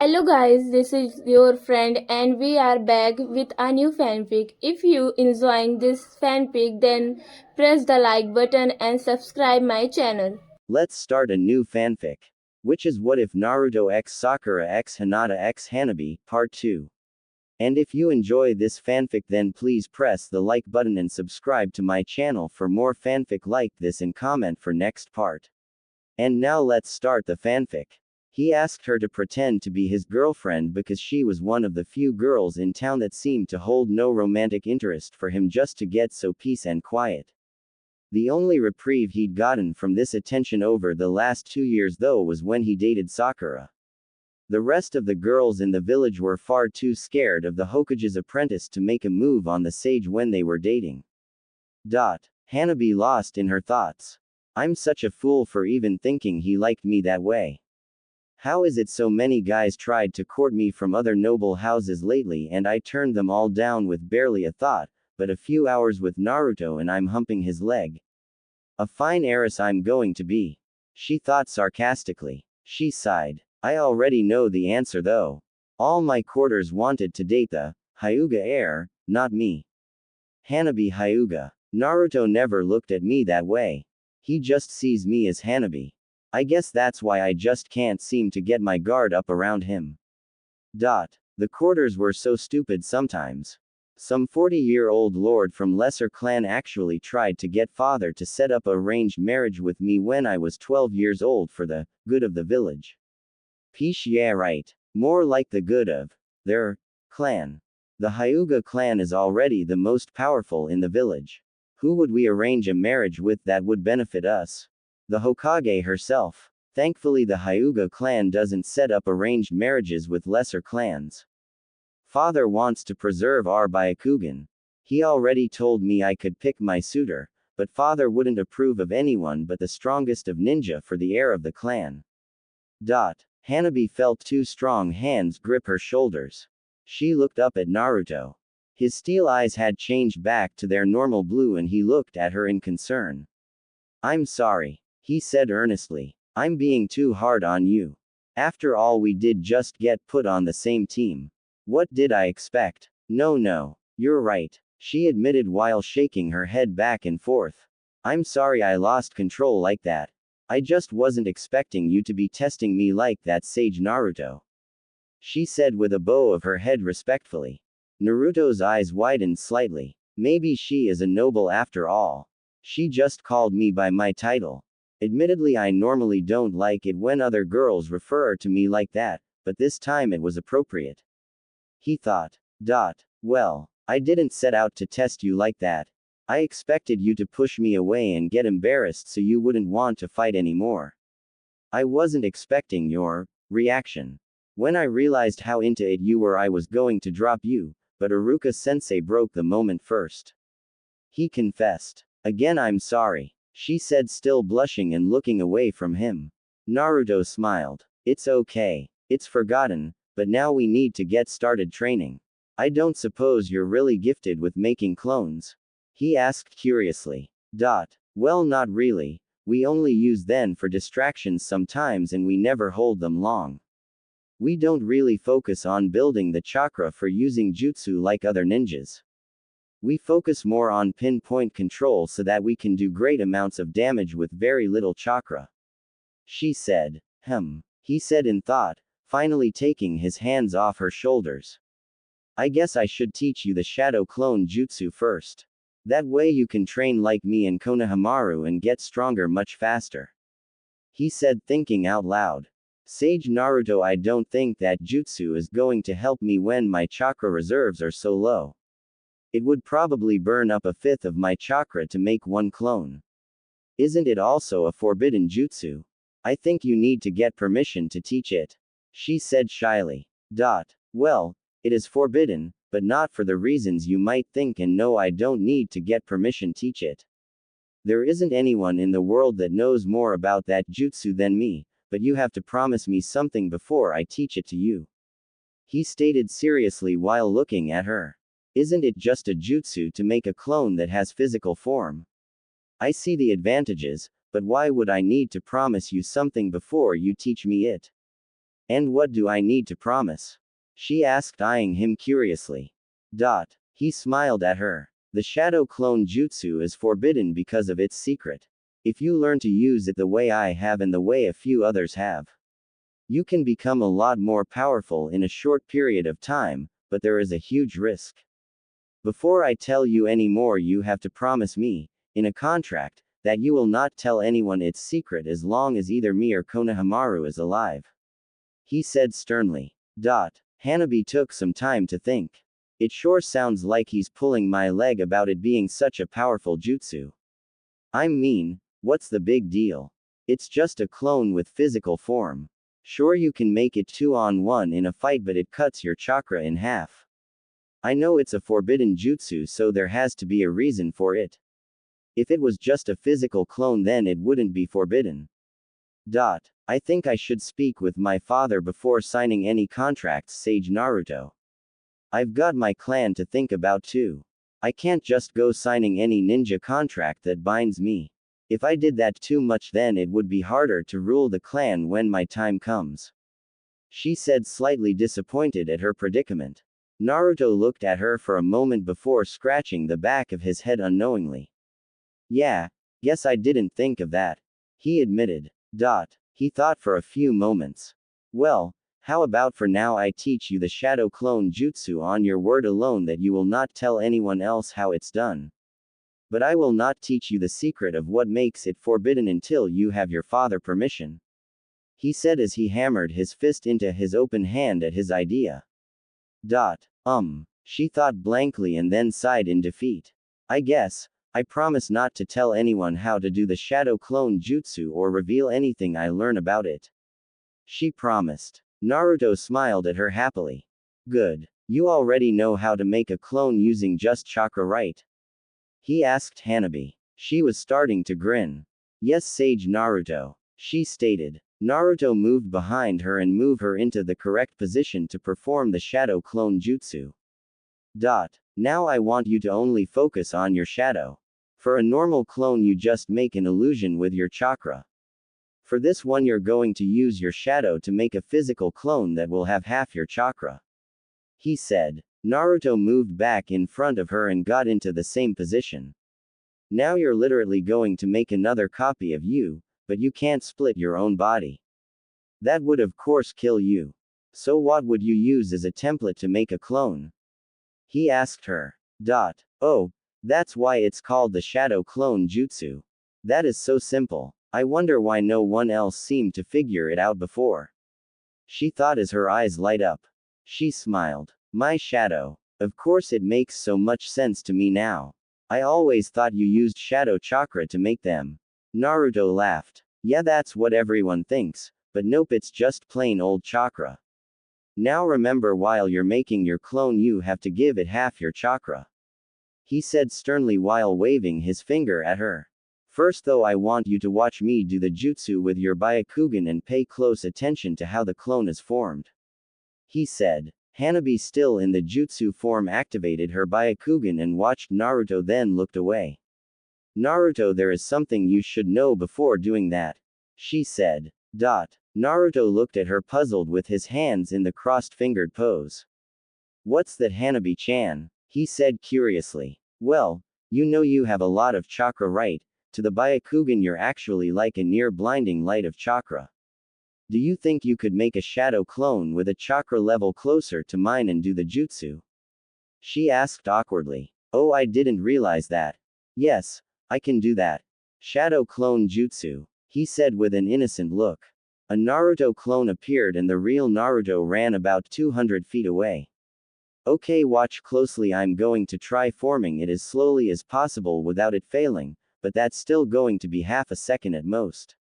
Hello guys, this is your friend and we are back with a new fanfic. If you enjoying this fanfic then press the like button and subscribe my channel. Let's start a new fanfic. Which is What If Naruto x Sakura x Hinata x Hanabi, Part 2. And if you enjoy this fanfic then please press the like button and subscribe to my channel for more fanfic like this and comment for next part. And now let's start the fanfic. He asked her to pretend to be his girlfriend because she was one of the few girls in town that seemed to hold no romantic interest for him just to get so peace and quiet. The only reprieve he'd gotten from this attention over the last 2 years though was when he dated Sakura. The rest of the girls in the village were far too scared of the Hokage's apprentice to make a move on the sage when they were dating. Hanabi lost in her thoughts. I'm such a fool for even thinking he liked me that way. How is it so many guys tried to court me from other noble houses lately and I turned them all down with barely a thought, but a few hours with Naruto and I'm humping his leg. A fine heiress I'm going to be. She thought sarcastically. She sighed. I already know the answer though. All my courters wanted to date the Hyuga heir, not me. Hanabi Hyuga. Naruto never looked at me that way. He just sees me as Hanabi. I guess that's why I just can't seem to get my guard up around him. The courters were so stupid sometimes. Some 40-year-old lord from lesser clan actually tried to get father to set up a arranged marriage with me when I was 12 years old for the good of the village. Peace, yeah, right. More like the good of their clan. The Hyuga clan is already the most powerful in the village. Who would we arrange a marriage with that would benefit us? The Hokage herself. Thankfully the Hyuga clan doesn't set up arranged marriages with lesser clans. Father wants to preserve our Byakugan. He already told me I could pick my suitor, but father wouldn't approve of anyone but the strongest of ninja for the heir of the clan. Hanabi felt two strong hands grip her shoulders. She looked up at Naruto. His steel eyes had changed back to their normal blue and he looked at her in concern. I'm sorry, he said earnestly. I'm being too hard on you. After all we did just get put on the same team. What did I expect? No, you're right, she admitted while shaking her head back and forth. I'm sorry I lost control like that. I just wasn't expecting you to be testing me like that, Sage Naruto. She said with a bow of her head respectfully. Naruto's eyes widened slightly. Maybe she is a noble after all. She just called me by my title. Admittedly, I normally don't like it when other girls refer to me like that, but this time it was appropriate. He thought. Well, I didn't set out to test you like that. I expected you to push me away and get embarrassed so you wouldn't want to fight anymore. I wasn't expecting your reaction. When I realized how into it you were, I was going to drop you, but Iruka sensei broke the moment first. He confessed. Again, I'm sorry, she said, still blushing and looking away from him. Naruto smiled. It's okay. It's forgotten, but now we need to get started training. I don't suppose you're really gifted with making clones? He asked curiously. Well, not really. We only use them for distractions sometimes and we never hold them long. We don't really focus on building the chakra for using jutsu like other ninjas. We focus more on pinpoint control so that we can do great amounts of damage with very little chakra. She said. He said in thought, finally taking his hands off her shoulders. I guess I should teach you the shadow clone jutsu first. That way you can train like me and Konohamaru and get stronger much faster. He said, thinking out loud. Sage Naruto, I don't think that jutsu is going to help me when my chakra reserves are so low. It would probably burn up a fifth of my chakra to make one clone. Isn't it also a forbidden jutsu? I think you need to get permission to teach it. She said shyly. Well, it is forbidden, but not for the reasons you might think, and no, I don't need to get permission to teach it. There isn't anyone in the world that knows more about that jutsu than me, but you have to promise me something before I teach it to you. He stated seriously while looking at her. Isn't it just a jutsu to make a clone that has physical form? I see the advantages, but why would I need to promise you something before you teach me it? And what do I need to promise? She asked, eyeing him curiously. He smiled at her. The shadow clone jutsu is forbidden because of its secret. If you learn to use it the way I have and the way a few others have, you can become a lot more powerful in a short period of time, but there is a huge risk. Before I tell you any more, you have to promise me, in a contract, that you will not tell anyone its secret as long as either me or Konohamaru is alive. He said sternly. Hanabi took some time to think. It sure sounds like he's pulling my leg about it being such a powerful jutsu. I mean, what's the big deal? It's just a clone with physical form. Sure, you can make it 2-on-1 in a fight, but it cuts your chakra in half. I know it's a forbidden jutsu, so there has to be a reason for it. If it was just a physical clone, then it wouldn't be forbidden. I think I should speak with my father before signing any contracts, Sage Naruto. I've got my clan to think about too. I can't just go signing any ninja contract that binds me. If I did that too much, then it would be harder to rule the clan when my time comes. She said, slightly disappointed at her predicament. Naruto looked at her for a moment before scratching the back of his head unknowingly. Yeah, guess I didn't think of that, he admitted. He thought for a few moments. Well, how about for now I teach you the shadow clone jutsu on your word alone that you will not tell anyone else how it's done. But I will not teach you the secret of what makes it forbidden until you have your father permission, he said as he hammered his fist into his open hand at his idea. She thought blankly and then sighed in defeat. I guess, I promise not to tell anyone how to do the shadow clone jutsu or reveal anything I learn about it, she promised. Naruto smiled at her happily. Good. You already know how to make a clone using just chakra, right? He asked Hanabi. She was starting to grin. Yes, Sage Naruto, she stated. Naruto moved behind her and moved her into the correct position to perform the shadow clone jutsu. Now I want you to only focus on your shadow. For a normal clone, you just make an illusion with your chakra. For this one, you're going to use your shadow to make a physical clone that will have half your chakra, he said. Naruto moved back in front of her and got into the same position. Now you're literally going to make another copy of you, but you can't split your own body. That would of course kill you. So what would you use as a template to make a clone? He asked her. Oh, that's why it's called the shadow clone jutsu. That is so simple. I wonder why no one else seemed to figure it out before, she thought as her eyes light up. She smiled. My shadow. Of course it makes so much sense to me now. I always thought you used shadow chakra to make them. Naruto laughed. Yeah, that's what everyone thinks, but nope, it's just plain old chakra. Now remember, while you're making your clone, you have to give it half your chakra, he said sternly while waving his finger at her. First though, I want you to watch me do the jutsu with your Byakugan and pay close attention to how the clone is formed, he said. Hanabi, still in the jutsu form, activated her Byakugan and watched Naruto, then looked away. Naruto, there is something you should know before doing that, she said. Naruto looked at her, puzzled, with his hands in the crossed-fingered pose. What's that, Hanabi-chan? He said curiously. Well, you know you have a lot of chakra, right? To the Byakugan, you're actually like a near blinding light of chakra. Do you think you could make a shadow clone with a chakra level closer to mine and do the jutsu? She asked awkwardly. Oh, I didn't realize that. Yes, I can do that. Shadow clone jutsu, he said with an innocent look. A Naruto clone appeared and the real Naruto ran about 200 feet away. Okay, watch closely. I'm going to try forming it as slowly as possible without it failing, but that's still going to be half a second at most.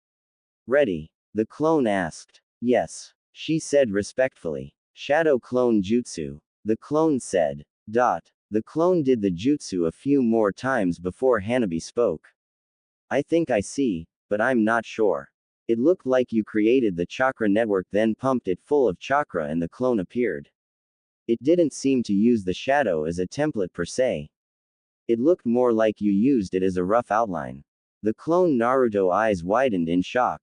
Ready? The clone asked. Yes, she said respectfully. Shadow clone jutsu, the clone said. The clone did the jutsu a few more times before Hanabi spoke. I think I see, but I'm not sure. It looked like you created the chakra network, then pumped it full of chakra and the clone appeared. It didn't seem to use the shadow as a template per se. It looked more like you used it as a rough outline. The clone Naruto eyes widened in shock.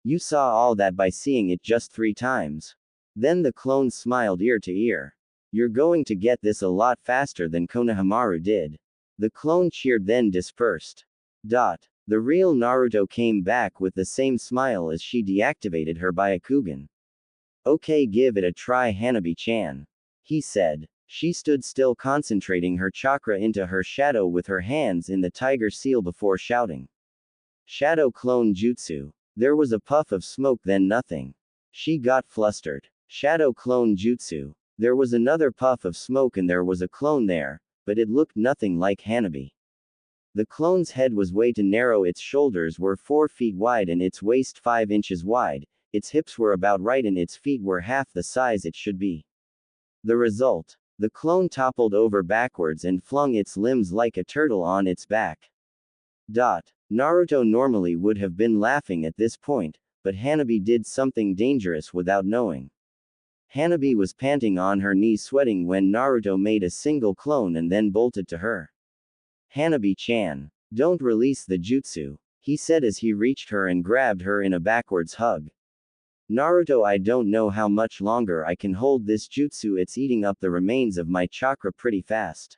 You saw all that by seeing it just 3 times. Then the clone smiled ear to ear. You're going to get this a lot faster than Konohamaru did. The clone cheered then dispersed. The real Naruto came back with the same smile as she deactivated her Byakugan. Okay, give it a try, Hanabi-chan. He said. She stood still, concentrating her chakra into her shadow with her hands in the tiger seal before shouting. Shadow clone jutsu. There was a puff of smoke, then nothing. She got flustered. Shadow clone jutsu. There was another puff of smoke and there was a clone there, but it looked nothing like Hanabi. The clone's head was way too narrow, its shoulders were 4 feet wide and its waist 5 inches wide, its hips were about right and its feet were half the size it should be. The result. The clone toppled over backwards and flung its limbs like a turtle on its back. Naruto normally would have been laughing at this point, but Hanabi did something dangerous without knowing. Hanabi was panting on her knees, sweating when Naruto made a single clone and then bolted to her. Hanabi-chan, don't release the jutsu, he said as he reached her and grabbed her in a backwards hug. Naruto, I don't know how much longer I can hold this jutsu, it's eating up the remains of my chakra pretty fast.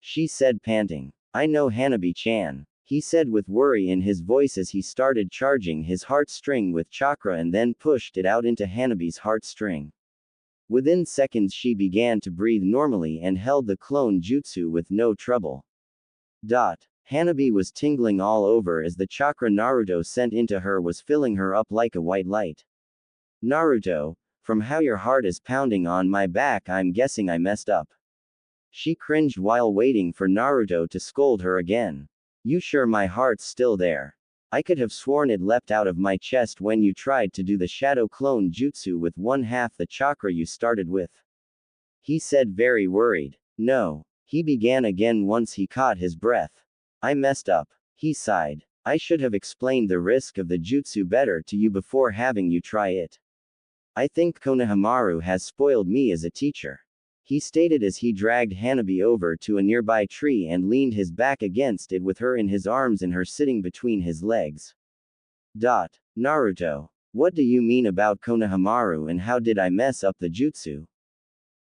She said, panting. I know, Hanabi-chan, he said with worry in his voice as he started charging his heartstring with chakra and then pushed it out into Hanabi's heartstring. Within seconds she began to breathe normally and held the clone jutsu with no trouble. Hanabi was tingling all over as the chakra Naruto sent into her was filling her up like a white light. Naruto, from how your heart is pounding on my back, I'm guessing I messed up. She cringed while waiting for Naruto to scold her again. You sure my heart's still there? I could have sworn it leapt out of my chest when you tried to do the shadow clone jutsu with 1/2 the chakra you started with. He said, very worried. No. He began again once he caught his breath. I messed up. He sighed. I should have explained the risk of the jutsu better to you before having you try it. I think Konohamaru has spoiled me as a teacher. He stated as he dragged Hanabi over to a nearby tree and leaned his back against it with her in his arms and her sitting between his legs. Naruto. What do you mean about Konohamaru and how did I mess up the jutsu?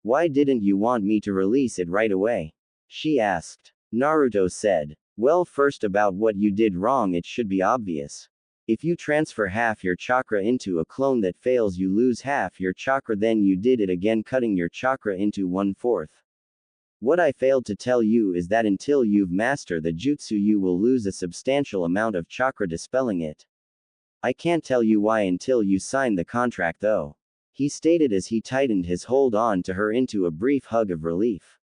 Why didn't you want me to release it right away? She asked. Naruto said. Well, first about what you did wrong, it should be obvious. If you transfer half your chakra into a clone that fails, you lose half your chakra, then you did it again, cutting your chakra into 1/4. What I failed to tell you is that until you've mastered the jutsu, you will lose a substantial amount of chakra dispelling it. I can't tell you why until you sign the contract though. He stated as he tightened his hold on to her into a brief hug of relief.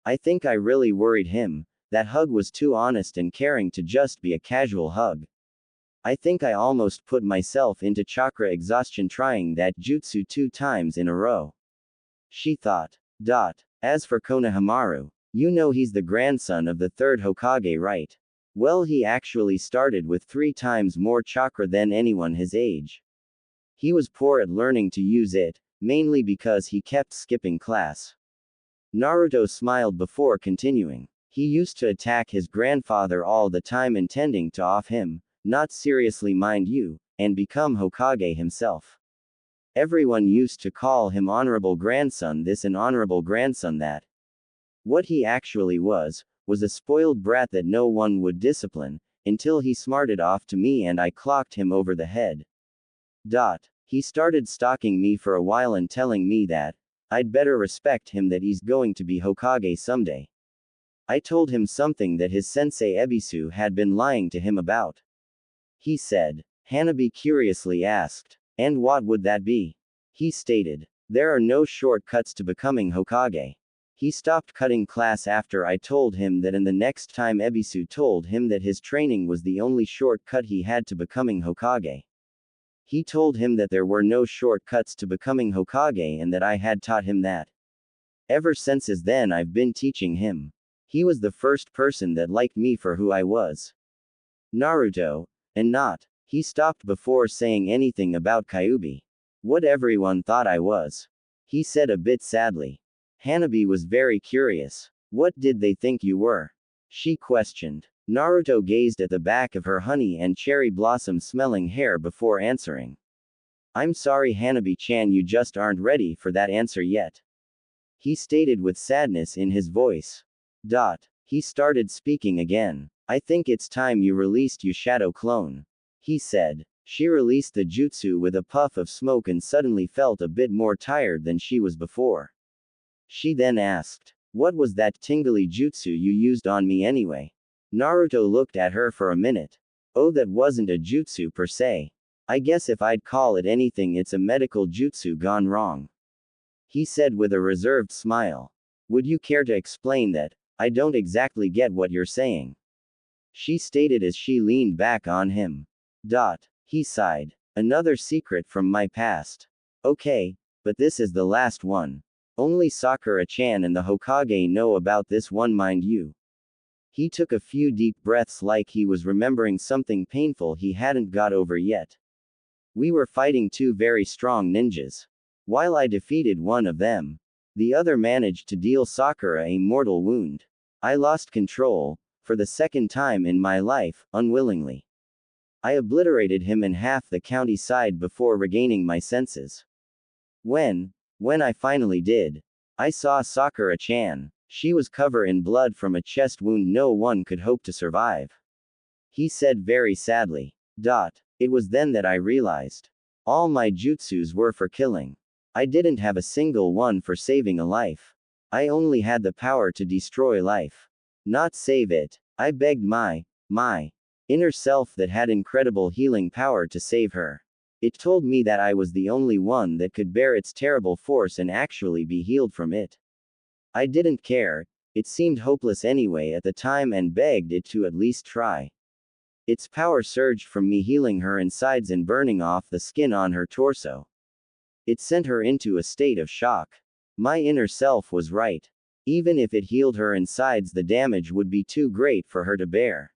I think I really worried him. That hug was too honest and caring to just be a casual hug. I think I almost put myself into chakra exhaustion trying that jutsu 2 times in a row. She thought. As for Konohamaru, you know he's the grandson of the 3rd Hokage, right? Well, he actually started with 3 times more chakra than anyone his age. He was poor at learning to use it, mainly because he kept skipping class. Naruto smiled before continuing. He used to attack his grandfather all the time, intending to off him, not seriously mind you, and become Hokage himself. Everyone used to call him honorable grandson this and honorable grandson that. What he actually was a spoiled brat that no one would discipline, until he smarted off to me and I clocked him over the head. He started stalking me for a while and telling me that I'd better respect him, that he's going to be Hokage someday. I told him something that his sensei Ebisu had been lying to him about. He said. Hanabi curiously asked. And what would that be? He stated. There are no shortcuts to becoming Hokage. He stopped cutting class after I told him that, and the next time Ebisu told him that his training was the only shortcut he had to becoming Hokage. He told him that there were no shortcuts to becoming Hokage and that I had taught him that. Ever since then I've been teaching him. He was the first person that liked me for who I was. Naruto. And not. He stopped before saying anything about Kyuubi. What everyone thought I was. He said a bit sadly. Hanabi was very curious. What did they think you were? She questioned. Naruto gazed at the back of her honey and cherry blossom smelling hair before answering. I'm sorry, Hanabi-chan, you just aren't ready for that answer yet. He stated with sadness in his voice. He started speaking again. I think it's time you released your shadow clone. He said. She released the jutsu with a puff of smoke and suddenly felt a bit more tired than she was before. She then asked, "What was that tingly jutsu you used on me anyway?" Naruto looked at her for a minute. "Oh, that wasn't a jutsu per se. I guess if I'd call it anything, it's a medical jutsu gone wrong," he said with a reserved smile. "Would you care to explain that? I don't exactly get what you're saying," she stated as she leaned back on him. He sighed. "Another secret from my past. Okay, but this is the last one. Only Sakura-chan and the Hokage know about this one, mind you." He took a few deep breaths like he was remembering something painful he hadn't got over yet. "We were fighting two very strong ninjas. While I defeated one of them, the other managed to deal Sakura a mortal wound. I lost control, for the second time in my life, unwillingly. I obliterated him in half the countryside before regaining my senses. When I finally did, I saw Sakura-chan. She was covered in blood from a chest wound no one could hope to survive," he said very sadly. It was then that I realized. All my jutsus were for killing. I didn't have a single one for saving a life. I only had the power to destroy life, not save it. I begged my inner self that had incredible healing power to save her. It told me that I was the only one that could bear its terrible force and actually be healed from it. I didn't care. It seemed hopeless anyway at the time and begged it to at least try. Its power surged from me, healing her insides and burning off the skin on her torso. It sent her into a state of shock. My inner self was right. Even if it healed her insides, the damage would be too great for her to bear.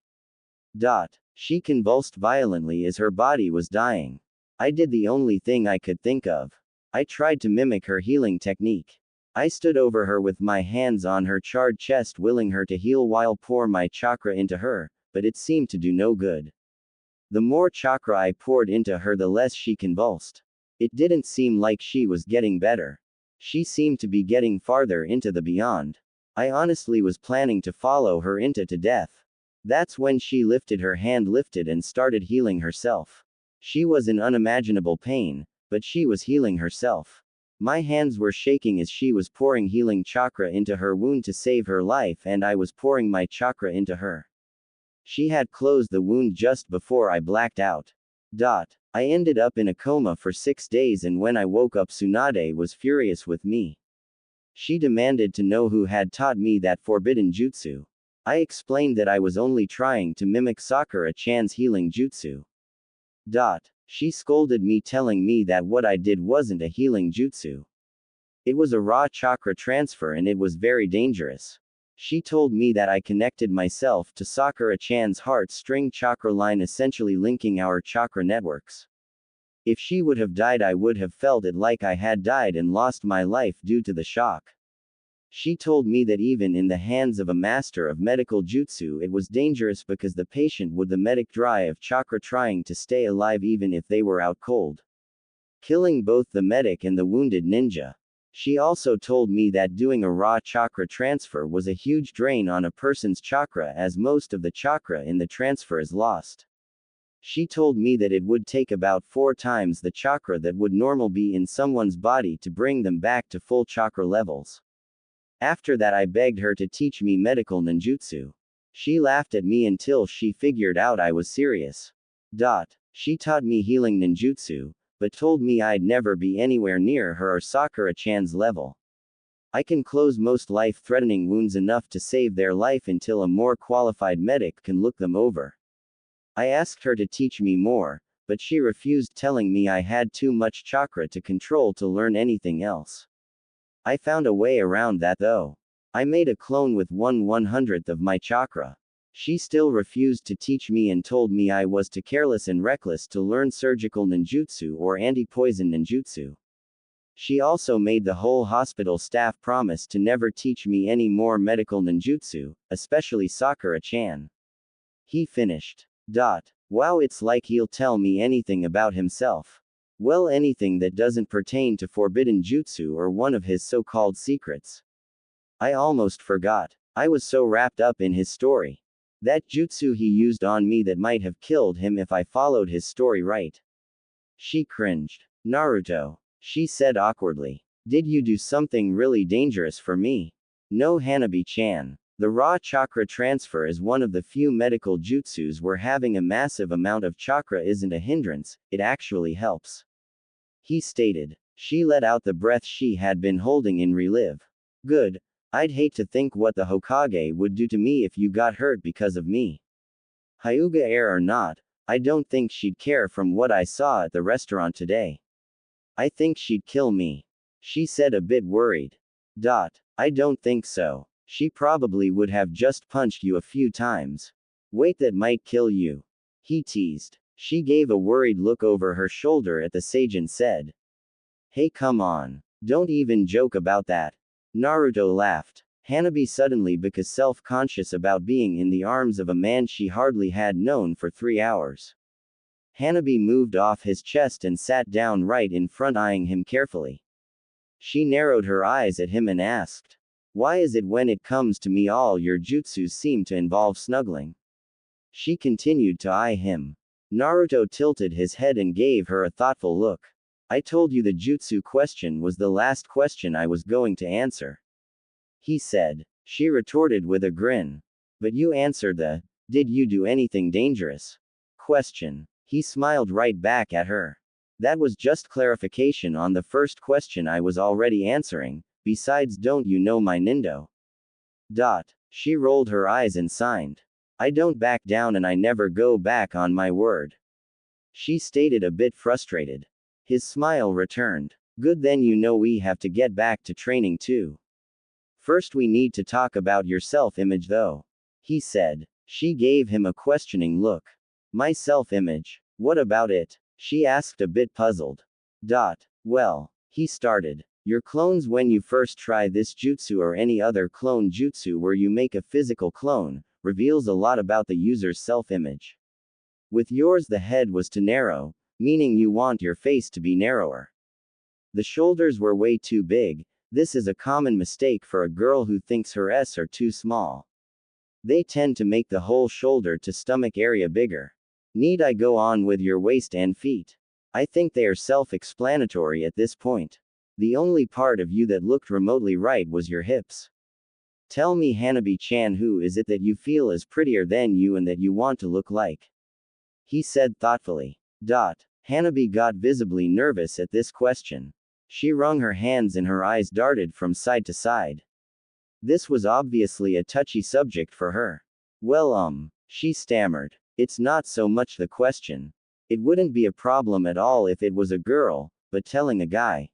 She convulsed violently as her body was dying. I did the only thing I could think of. I tried to mimic her healing technique. I stood over her with my hands on her charred chest, willing her to heal while pour my chakra into her, but it seemed to do no good. The more chakra I poured into her, the less she convulsed. It didn't seem like she was getting better. She seemed to be getting farther into the beyond. I honestly was planning to follow her into to death. That's when she lifted her hand, and started healing herself. She was in unimaginable pain, but she was healing herself. My hands were shaking as she was pouring healing chakra into her wound to save her life, and I was pouring my chakra into her. She had closed the wound just before I blacked out. I ended up in a coma for 6 days, and when I woke up, Tsunade was furious with me. She demanded to know who had taught me that forbidden jutsu. I explained that I was only trying to mimic Sakura-chan's healing jutsu. She scolded me, telling me that what I did wasn't a healing jutsu. It was a raw chakra transfer and it was very dangerous. She told me that I connected myself to Sakura-chan's heart string chakra line, essentially linking our chakra networks. If she would have died, I would have felt it like I had died and lost my life due to the shock. She told me that even in the hands of a master of medical jutsu, it was dangerous because the patient would the medic dry of chakra trying to stay alive even if they were out cold, killing both the medic and the wounded ninja. She also told me that doing a raw chakra transfer was a huge drain on a person's chakra, as most of the chakra in the transfer is lost. She told me that it would take about 4 times the chakra that would normally be in someone's body to bring them back to full chakra levels. After that, I begged her to teach me medical ninjutsu. She laughed at me until she figured out I was serious. She taught me healing ninjutsu, but told me I'd never be anywhere near her or Sakura-chan's level. I can close most life-threatening wounds enough to save their life until a more qualified medic can look them over. I asked her to teach me more, but she refused, telling me I had too much chakra to control to learn anything else. I found a way around that though. I made a clone with 1/100th of my chakra. She still refused to teach me and told me I was too careless and reckless to learn surgical ninjutsu or anti-poison ninjutsu. She also made the whole hospital staff promise to never teach me any more medical ninjutsu, especially Sakura-chan. He finished. Wow, it's like he'll tell me anything about himself. Well, anything that doesn't pertain to forbidden jutsu or one of his so-called secrets. I almost forgot. I was so wrapped up in his story. That jutsu he used on me that might have killed him if I followed his story right. She cringed. Naruto, she said awkwardly. Did you do something really dangerous for me? No, Hanabi-chan. The raw chakra transfer is one of the few medical jutsus where having a massive amount of chakra isn't a hindrance, it actually helps. He stated. She let out the breath she had been holding in relief. Good. I'd hate to think what the Hokage would do to me if you got hurt because of me. Hyuga heir or not, I don't think she'd care from what I saw at the restaurant today. I think she'd kill me. She said a bit worried. I don't think so. She probably would have just punched you a few times. Wait, that might kill you. He teased. She gave a worried look over her shoulder at the sage and said, Hey, come on. Don't even joke about that. Naruto laughed. Hanabi suddenly became self-conscious about being in the arms of a man she hardly had known for 3 hours. Hanabi moved off his chest and sat down right in front, eyeing him carefully. She narrowed her eyes at him and asked, Why is it when it comes to me all your jutsus seem to involve snuggling? She continued to eye him. Naruto tilted his head and gave her a thoughtful look. I told you the jutsu question was the last question I was going to answer. He said. She retorted with a grin. But you answered the, did you do anything dangerous? Question. He smiled right back at her. That was just clarification on the first question I was already answering, besides don't you know my Nindo? She rolled her eyes and signed. I don't back down and I never go back on my word. She stated a bit frustrated. His smile returned. Good, then you know we have to get back to training too. First we need to talk about your self-image though. He said. She gave him a questioning look. My self-image? What about it? She asked a bit puzzled. Well, he started. Your clones when you first try this jutsu or any other clone jutsu where you make a physical clone, reveals a lot about the user's self-image. With yours the head was too narrow, meaning you want your face to be narrower. The shoulders were way too big. This is a common mistake for a girl who thinks her S are too small. They tend to make the whole shoulder to stomach area bigger. Need I go on with your waist and feet? I think they are self-explanatory at this point. The only part of you that looked remotely right was your hips. Tell me, Hanabi-chan, who is it that you feel is prettier than you and that you want to look like? He said thoughtfully. Hanabi got visibly nervous at this question. She wrung her hands and her eyes darted from side to side. This was obviously a touchy subject for her. Well, she stammered. It's not so much the question. It wouldn't be a problem at all if it was a girl, but telling a guy.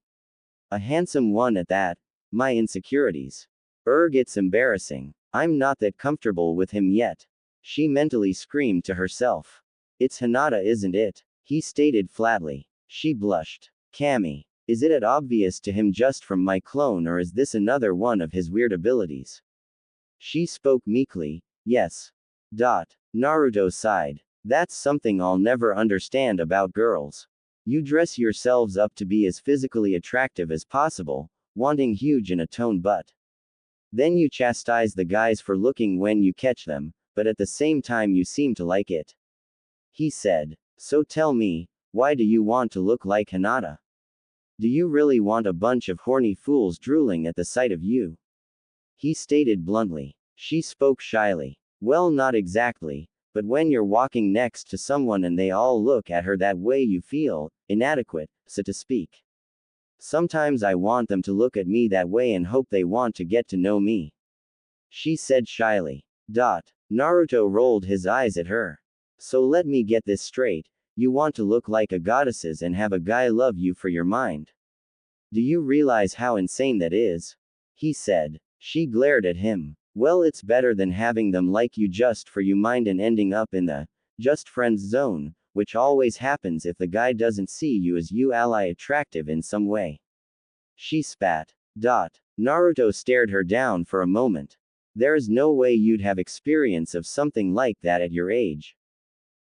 A handsome one at that. My insecurities. It's embarrassing. I'm not that comfortable with him yet. She mentally screamed to herself. It's Hinata, isn't it? He stated flatly. She blushed. Cammy. Is it obvious to him just from my clone or is this another one of his weird abilities? She spoke meekly. Yes. Naruto sighed. That's something I'll never understand about girls. You dress yourselves up to be as physically attractive as possible, wanting huge in a toned butt. Then you chastise the guys for looking when you catch them, but at the same time you seem to like it. He said. So tell me, why do you want to look like Hinata? Do you really want a bunch of horny fools drooling at the sight of you? He stated bluntly. She spoke shyly. Well, not exactly, but when you're walking next to someone and they all look at her that way you feel inadequate, so to speak. Sometimes I want them to look at me that way and hope they want to get to know me. She said shyly. Naruto rolled his eyes at her. So let me get this straight, you want to look like a goddess and have a guy love you for your mind. Do you realize how insane that is? He said. She glared at him. Well, it's better than having them like you just for you mind and ending up in the just friends zone, which always happens if the guy doesn't see you as you ally attractive in some way. She spat. Naruto stared her down for a moment. There is no way you'd have experience of something like that at your age.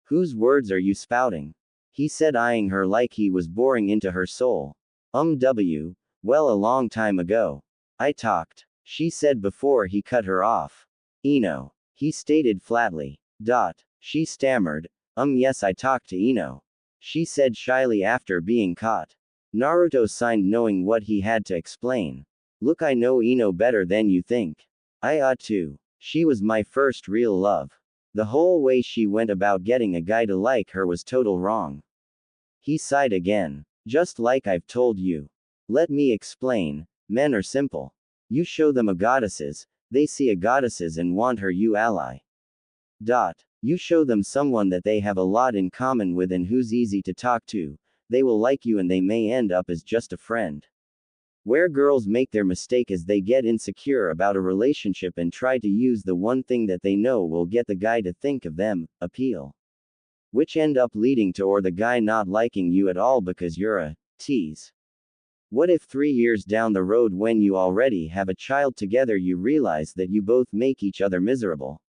Whose words are you spouting? he said, eyeing her like he was boring into her soul. Well, a long time ago. I talked, she said before he cut her off. Ino, he stated flatly. She stammered, yes, I talked to Ino. She said shyly after being caught. Naruto signed, knowing what he had to explain. Look, I know Ino better than you think. I ought to. She was my first real love. The whole way she went about getting a guy to like her was total wrong. He sighed again. Just like I've told you. Let me explain. Men are simple. You show them a goddesses, they see a goddesses and want her you ally. You show them someone that they have a lot in common with and who's easy to talk to, they will like you and they may end up as just a friend. Where girls make their mistake is they get insecure about a relationship and try to use the one thing that they know will get the guy to think of them, appeal. Which end up leading to or the guy not liking you at all because you're a tease. What if 3 years down the road when you already have a child together you realize that you both make each other miserable?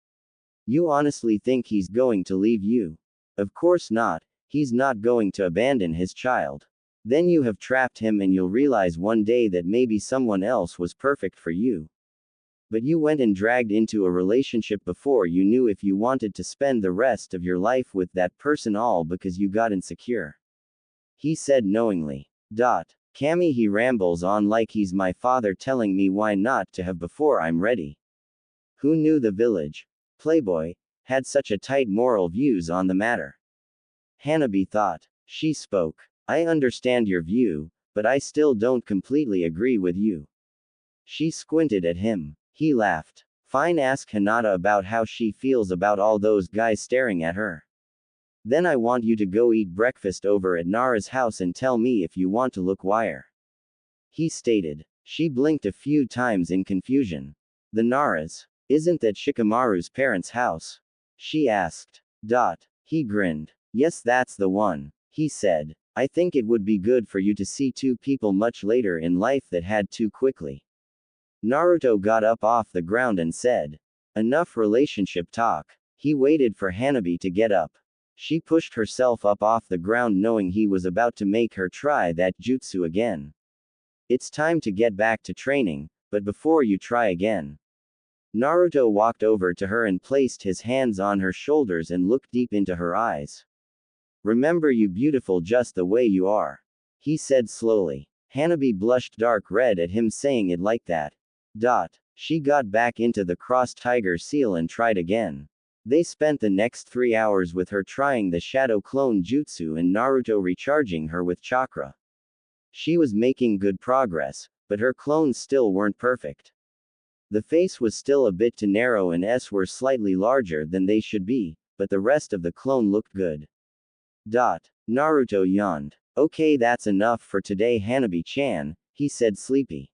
You honestly think he's going to leave you? Of course not, he's not going to abandon his child. Then you have trapped him and you'll realize one day that maybe someone else was perfect for you. But you went and dragged into a relationship before you knew if you wanted to spend the rest of your life with that person all because you got insecure. He said knowingly. Cammy, he rambles on like he's my father telling me why not to have before I'm ready. Who knew the village playboy had such a tight moral views on the matter? Hanabi thought. She spoke. I understand your view, but I still don't completely agree with you. She squinted at him. He laughed. Fine, ask Hinata about how she feels about all those guys staring at her. Then I want you to go eat breakfast over at Nara's house and tell me if you want to look wire. He stated. She blinked a few times in confusion. The Nara's? Isn't that Shikamaru's parents' house? She asked. He grinned. Yes, that's the one. He said. I think it would be good for you to see two people much later in life that had too quickly. Naruto got up off the ground and said. Enough relationship talk. He waited for Hanabi to get up. She pushed herself up off the ground knowing he was about to make her try that jutsu again. It's time to get back to training, but before you try again. Naruto walked over to her and placed his hands on her shoulders and looked deep into her eyes. Remember, you beautiful just the way you are. He said slowly. Hanabi blushed dark red at him saying it like that. She got back into the crossed tiger seal and tried again. They spent the next 3 hours with her trying the shadow clone jutsu and Naruto recharging her with chakra. She was making good progress, but her clones still weren't perfect. The face was still a bit too narrow and S were slightly larger than they should be, but the rest of the clone looked good. Naruto yawned. Okay, that's enough for today, Hanabi-chan, he said sleepy.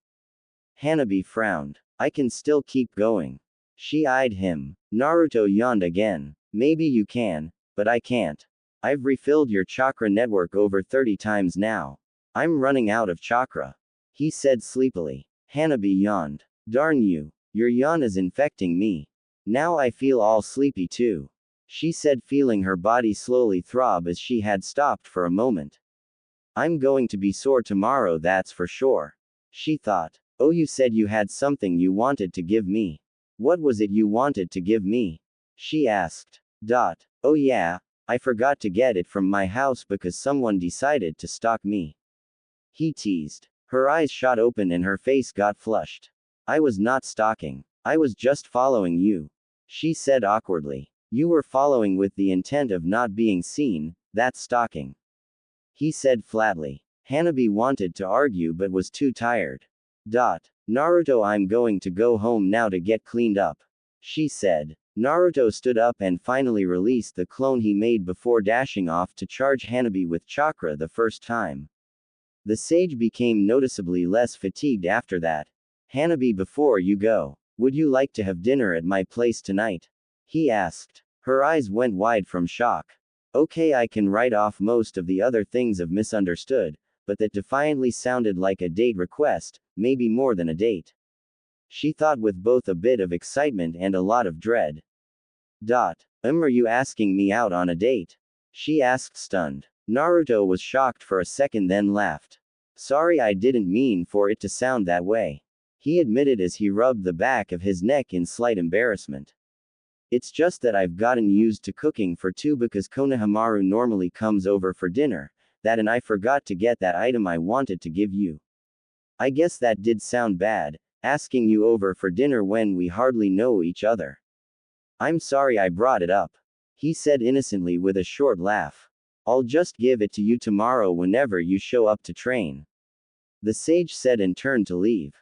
Hanabi frowned. I can still keep going. She eyed him. Naruto yawned again. Maybe you can, but I can't. I've refilled your chakra network over 30 times now. I'm running out of chakra. He said sleepily. Hanabi yawned. Darn you. Your yawn is infecting me. Now I feel all sleepy too. She said, feeling her body slowly throb as she had stopped for a moment. I'm going to be sore tomorrow, that's for sure. She thought. Oh, you said you had something you wanted to give me. What was it you wanted to give me? She asked. Oh yeah, I forgot to get it from my house because someone decided to stalk me. He teased. Her eyes shot open and her face got flushed. I was not stalking. I was just following you. She said awkwardly. You were following with the intent of not being seen, that's stalking. He said flatly. Hanabi wanted to argue but was too tired. Naruto, I'm going to go home now to get cleaned up. She said. Naruto stood up and finally released the clone he made before dashing off to charge Hanabi with chakra the first time. The sage became noticeably less fatigued after that. Hanabi, before you go, would you like to have dinner at my place tonight? He asked. Her eyes went wide from shock. Okay, I can write off most of the other things I've misunderstood, but that defiantly sounded like a date request, maybe more than a date. She thought with both a bit of excitement and a lot of dread. Are you asking me out on a date? She asked, stunned. Naruto was shocked for a second then laughed. Sorry, I didn't mean for it to sound that way. He admitted as he rubbed the back of his neck in slight embarrassment. It's just that I've gotten used to cooking for two because Konohamaru normally comes over for dinner, and I forgot to get that item I wanted to give you. I guess that did sound bad, asking you over for dinner when we hardly know each other. I'm sorry I brought it up. He said innocently with a short laugh. I'll just give it to you tomorrow whenever you show up to train. The sage said and turned to leave.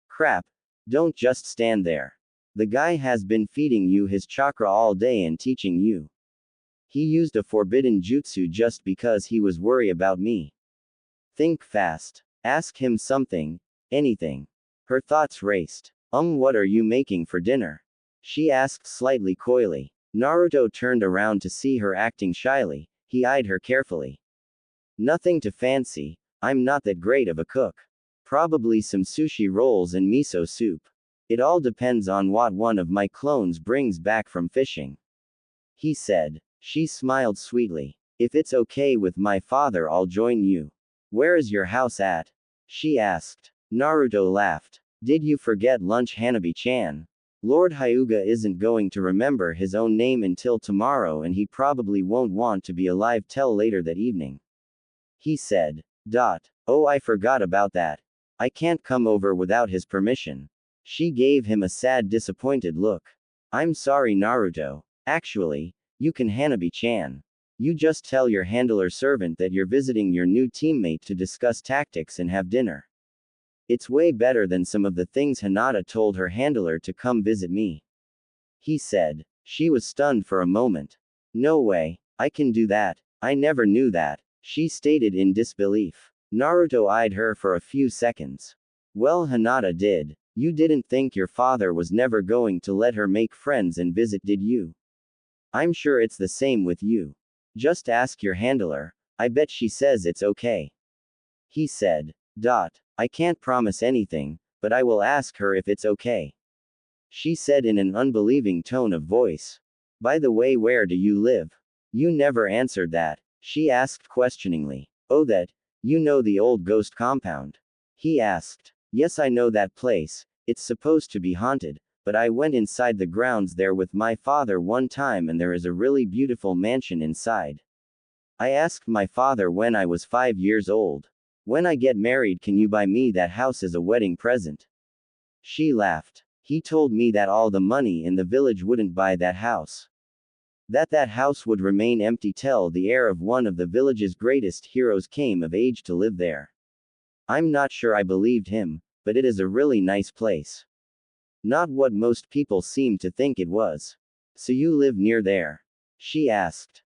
Crap. Don't just stand there. The guy has been feeding you his chakra all day and teaching you. He used a forbidden jutsu just because he was worried about me. Think fast. Ask him something, anything. Her thoughts raced. What are you making for dinner? She asked slightly coyly. Naruto turned around to see her acting shyly. He eyed her carefully. Nothing to fancy. I'm not that great of a cook. Probably some sushi rolls and miso soup. It all depends on what one of my clones brings back from fishing. He said. She smiled sweetly. If it's okay with my father, I'll join you. Where is your house at? She asked. Naruto laughed. Did you forget lunch, Hanabi-chan? Lord Hyuga isn't going to remember his own name until tomorrow, and he probably won't want to be alive till later that evening. He said. Oh, I forgot about that. I can't come over without his permission. She gave him a sad, disappointed look. I'm sorry, Naruto. Actually, you can Hanabi-chan. You just tell your handler servant that you're visiting your new teammate to discuss tactics and have dinner. It's way better than some of the things Hinata told her handler to come visit me. He said. She was stunned for a moment. No way. I can do that. I never knew that. She stated in disbelief. Naruto eyed her for a few seconds. Well, Hinata did. You didn't think your father was never going to let her make friends and visit, did you? I'm sure it's the same with you. Just ask your handler. I bet she says it's okay. He said. I can't promise anything, but I will ask her if it's okay. She said in an unbelieving tone of voice. By the way, where do you live? You never answered that. She asked questioningly. Oh, that, you know the old ghost compound? He asked. Yes, I know that place. It's supposed to be haunted, but I went inside the grounds there with my father one time and there is a really beautiful mansion inside. I asked my father when I was 5 years old. When I get married, can you buy me that house as a wedding present? She laughed. He told me that all the money in the village wouldn't buy that house. That house would remain empty till the heir of one of the village's greatest heroes came of age to live there. I'm not sure I believed him, but it is a really nice place. Not what most people seem to think it was. So you live near there? She asked.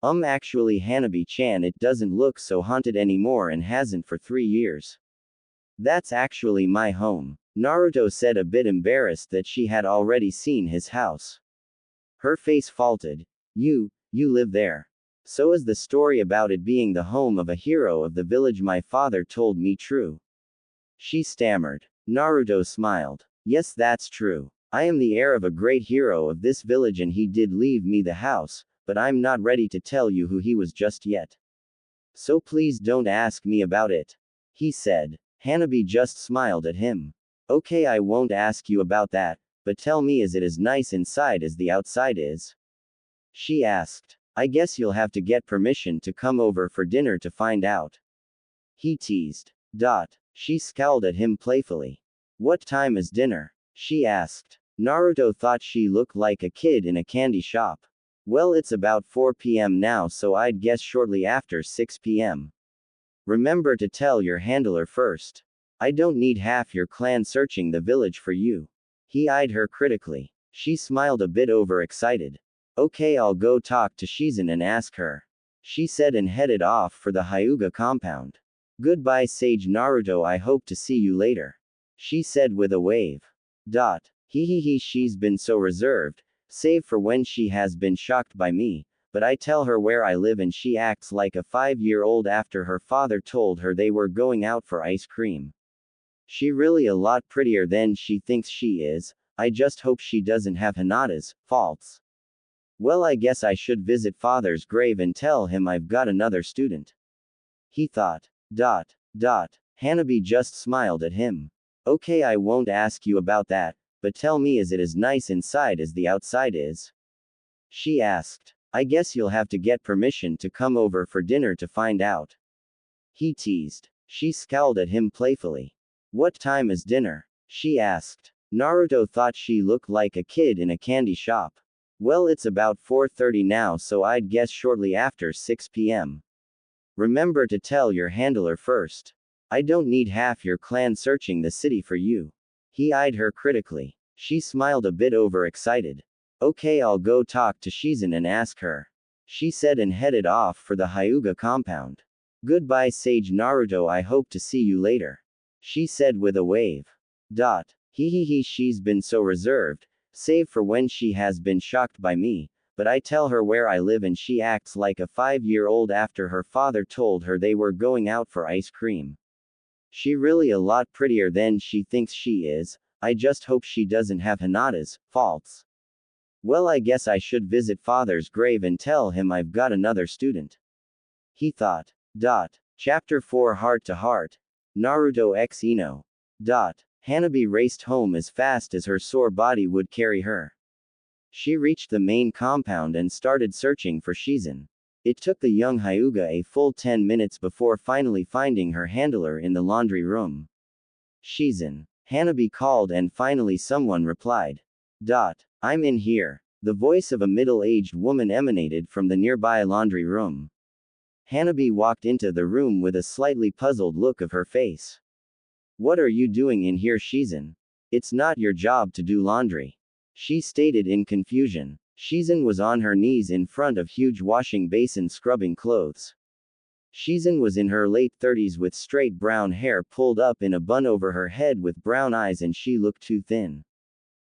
Actually, Hanabi-chan, it doesn't look so haunted anymore and hasn't for 3 years. That's actually my home. Naruto said, a bit embarrassed that she had already seen his house. Her face faltered. You live there. So is the story about it being the home of a hero of the village my father told me true? She stammered. Naruto smiled. Yes, that's true. I am the heir of a great hero of this village and he did leave me the house, but I'm not ready to tell you who he was just yet. So please don't ask me about it. He said. Hanabi just smiled at him. Okay, I won't ask you about that, but tell me, is it as nice inside as the outside is? She asked. I guess you'll have to get permission to come over for dinner to find out. He teased. She scowled at him playfully. What time is dinner? She asked. Naruto thought she looked like a kid in a candy shop. Well, it's about 4 p.m. now, so I'd guess shortly after 6 p.m. Remember to tell your handler first. I don't need half your clan searching the village for you. He eyed her critically. She smiled a bit overexcited. Okay, I'll go talk to Shizen and ask her. She said and headed off for the Hyuga compound. Goodbye, Sage Naruto, I hope to see you later. She said with a wave. She's been so reserved, save for when she has been shocked by me, but I tell her where I live and she acts like a 5-year-old after her father told her they were going out for ice cream. She really a lot prettier than she thinks she is. I just hope she doesn't have Hinata's faults. Well, I guess I should visit father's grave and tell him I've got another student. He thought. Hanabi just smiled at him. Okay, I won't ask you about that, but tell me, is it as nice inside as the outside is? She asked. I guess you'll have to get permission to come over for dinner to find out. He teased. She scowled at him playfully. What time is dinner? She asked. Naruto thought she looked like a kid in a candy shop. Well, it's about 4:30 now, so I'd guess shortly after 6 p.m. Remember to tell your handler first. I don't need half your clan searching the city for you. He eyed her critically. She smiled a bit overexcited. Okay, I'll go talk to Shizen and ask her. She said and headed off for the Hyuga compound. Goodbye, Sage Naruto, I hope to see you later. She said with a wave. She's been so reserved, save for when she has been shocked by me, but I tell her where I live and she acts like a 5-year-old after her father told her they were going out for ice cream. She really a lot prettier than she thinks she is. I just hope she doesn't have Hinata's faults. Well, I guess I should visit father's grave and tell him I've got another student. He thought. Chapter 4 Heart to Heart. Naruto x Ino. Hanabi raced home as fast as her sore body would carry her. She reached the main compound and started searching for Shizen. It took the young Hyuga a full 10 minutes before finally finding her handler in the laundry room. Shizen. Hanabi called and finally someone replied. I'm in here. The voice of a middle-aged woman emanated from the nearby laundry room. Hanabi walked into the room with a slightly puzzled look of her face. What are you doing in here, Shizen? It's not your job to do laundry. She stated in confusion. Shizen was on her knees in front of huge washing basin scrubbing clothes. Shizen was in her late 30s with straight brown hair pulled up in a bun over her head with brown eyes and she looked too thin.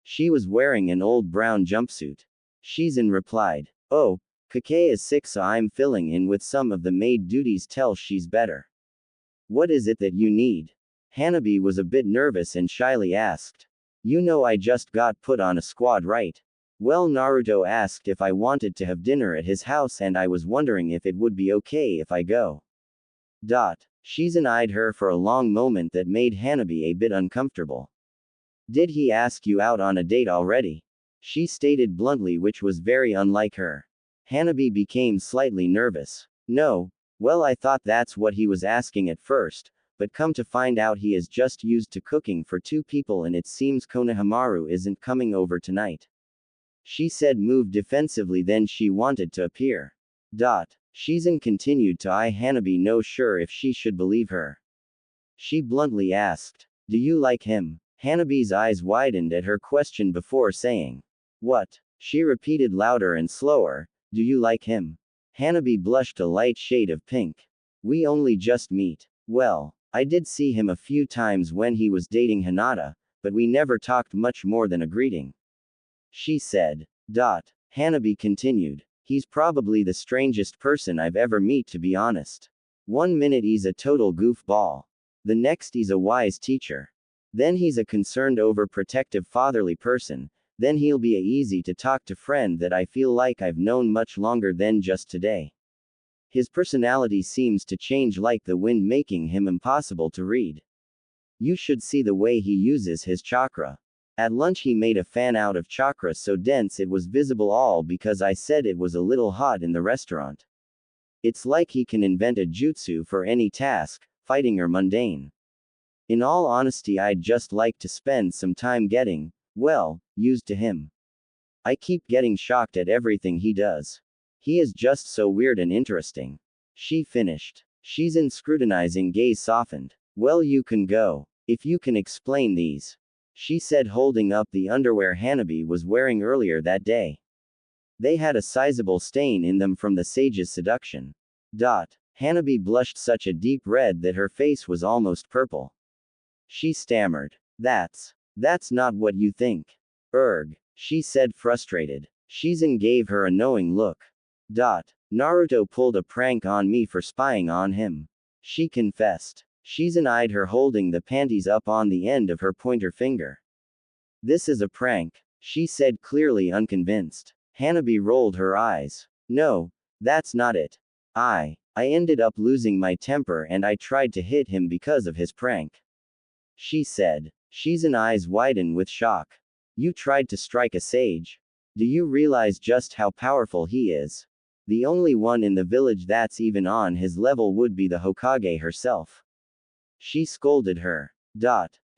She was wearing an old brown jumpsuit. Shizen replied. Oh, Kake is sick so I'm filling in with some of the maid duties till she's better. What is it that you need? Hanabi was a bit nervous and shyly asked. You know I just got put on a squad, right? Well, Naruto asked if I wanted to have dinner at his house and I was wondering if it would be okay if I go. Shizen eyed her for a long moment that made Hanabi a bit uncomfortable. Did he ask you out on a date already? She stated bluntly, which was very unlike her. Hanabi became slightly nervous. No. Well, I thought that's what he was asking at first, but come to find out he is just used to cooking for 2 people and it seems Konohamaru isn't coming over tonight. She said, moved defensively, then she wanted to appear. Shizen continued to eye Hanabi, no sure if she should believe her. She bluntly asked. Do you like him? Hanabi's eyes widened at her question before saying. What? She repeated louder and slower. Do you like him? Hanabi blushed a light shade of pink. We only just meet. Well, I did see him a few times when he was dating Hinata, but we never talked much more than a greeting. She said. Hanabi continued. He's probably the strangest person I've ever met, to be honest. 1 minute he's a total goofball. The next he's a wise teacher. Then he's a concerned overprotective fatherly person. Then he'll be a easy to talk to friend that I feel like I've known much longer than just today. His personality seems to change like the wind, making him impossible to read. You should see the way he uses his chakra. At lunch he made a fan out of chakra so dense it was visible, all because I said it was a little hot in the restaurant. It's like he can invent a jutsu for any task, fighting or mundane. In all honesty, I'd just like to spend some time getting, well, used to him. I keep getting shocked at everything he does. He is just so weird and interesting. She finished. Shizen's scrutinizing gaze softened. Well, you can go. If you can explain these. She said, holding up the underwear Hanabi was wearing earlier that day. They had a sizable stain in them from the sage's seduction. Hanabi blushed such a deep red that her face was almost purple. She stammered. That's not what you think. Erg. She said, frustrated. Shizen gave her a knowing look. Naruto pulled a prank on me for spying on him. She confessed. Shizen eyed her, holding the panties up on the end of her pointer finger. This is a prank, she said, clearly unconvinced. Hanabi rolled her eyes. No, that's not it. I ended up losing my temper and I tried to hit him because of his prank. She said. Shizen's eyes widened with shock. You tried to strike a sage. Do you realize just how powerful he is? The only one in the village that's even on his level would be the Hokage herself. She scolded her.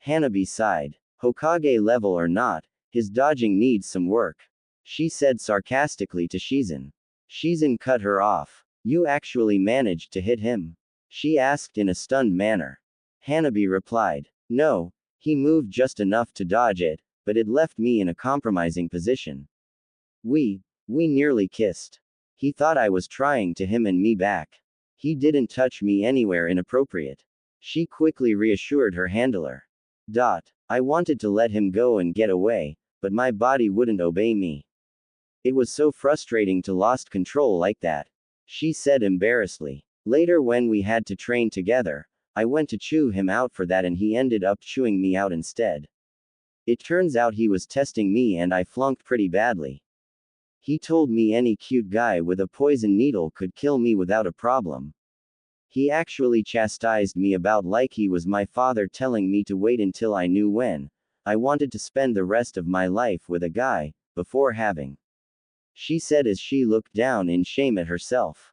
Hanabi sighed. Hokage level or not, his dodging needs some work. She said sarcastically to Shizen. Shizen cut her off. You actually managed to hit him? She asked in a stunned manner. Hanabi replied. No, he moved just enough to dodge it, but it left me in a compromising position. We nearly kissed. He thought I was trying to him and me back. He didn't touch me anywhere inappropriate. She quickly reassured her handler. I wanted to let him go and get away, but my body wouldn't obey me. It was so frustrating to lost control like that. She said embarrassedly. Later when we had to train together, I went to chew him out for that and he ended up chewing me out instead. It turns out he was testing me and I flunked pretty badly. He told me any cute guy with a poison needle could kill me without a problem. He actually chastised me about like he was my father telling me to wait until I knew when I wanted to spend the rest of my life with a guy, before having. She said as she looked down in shame at herself.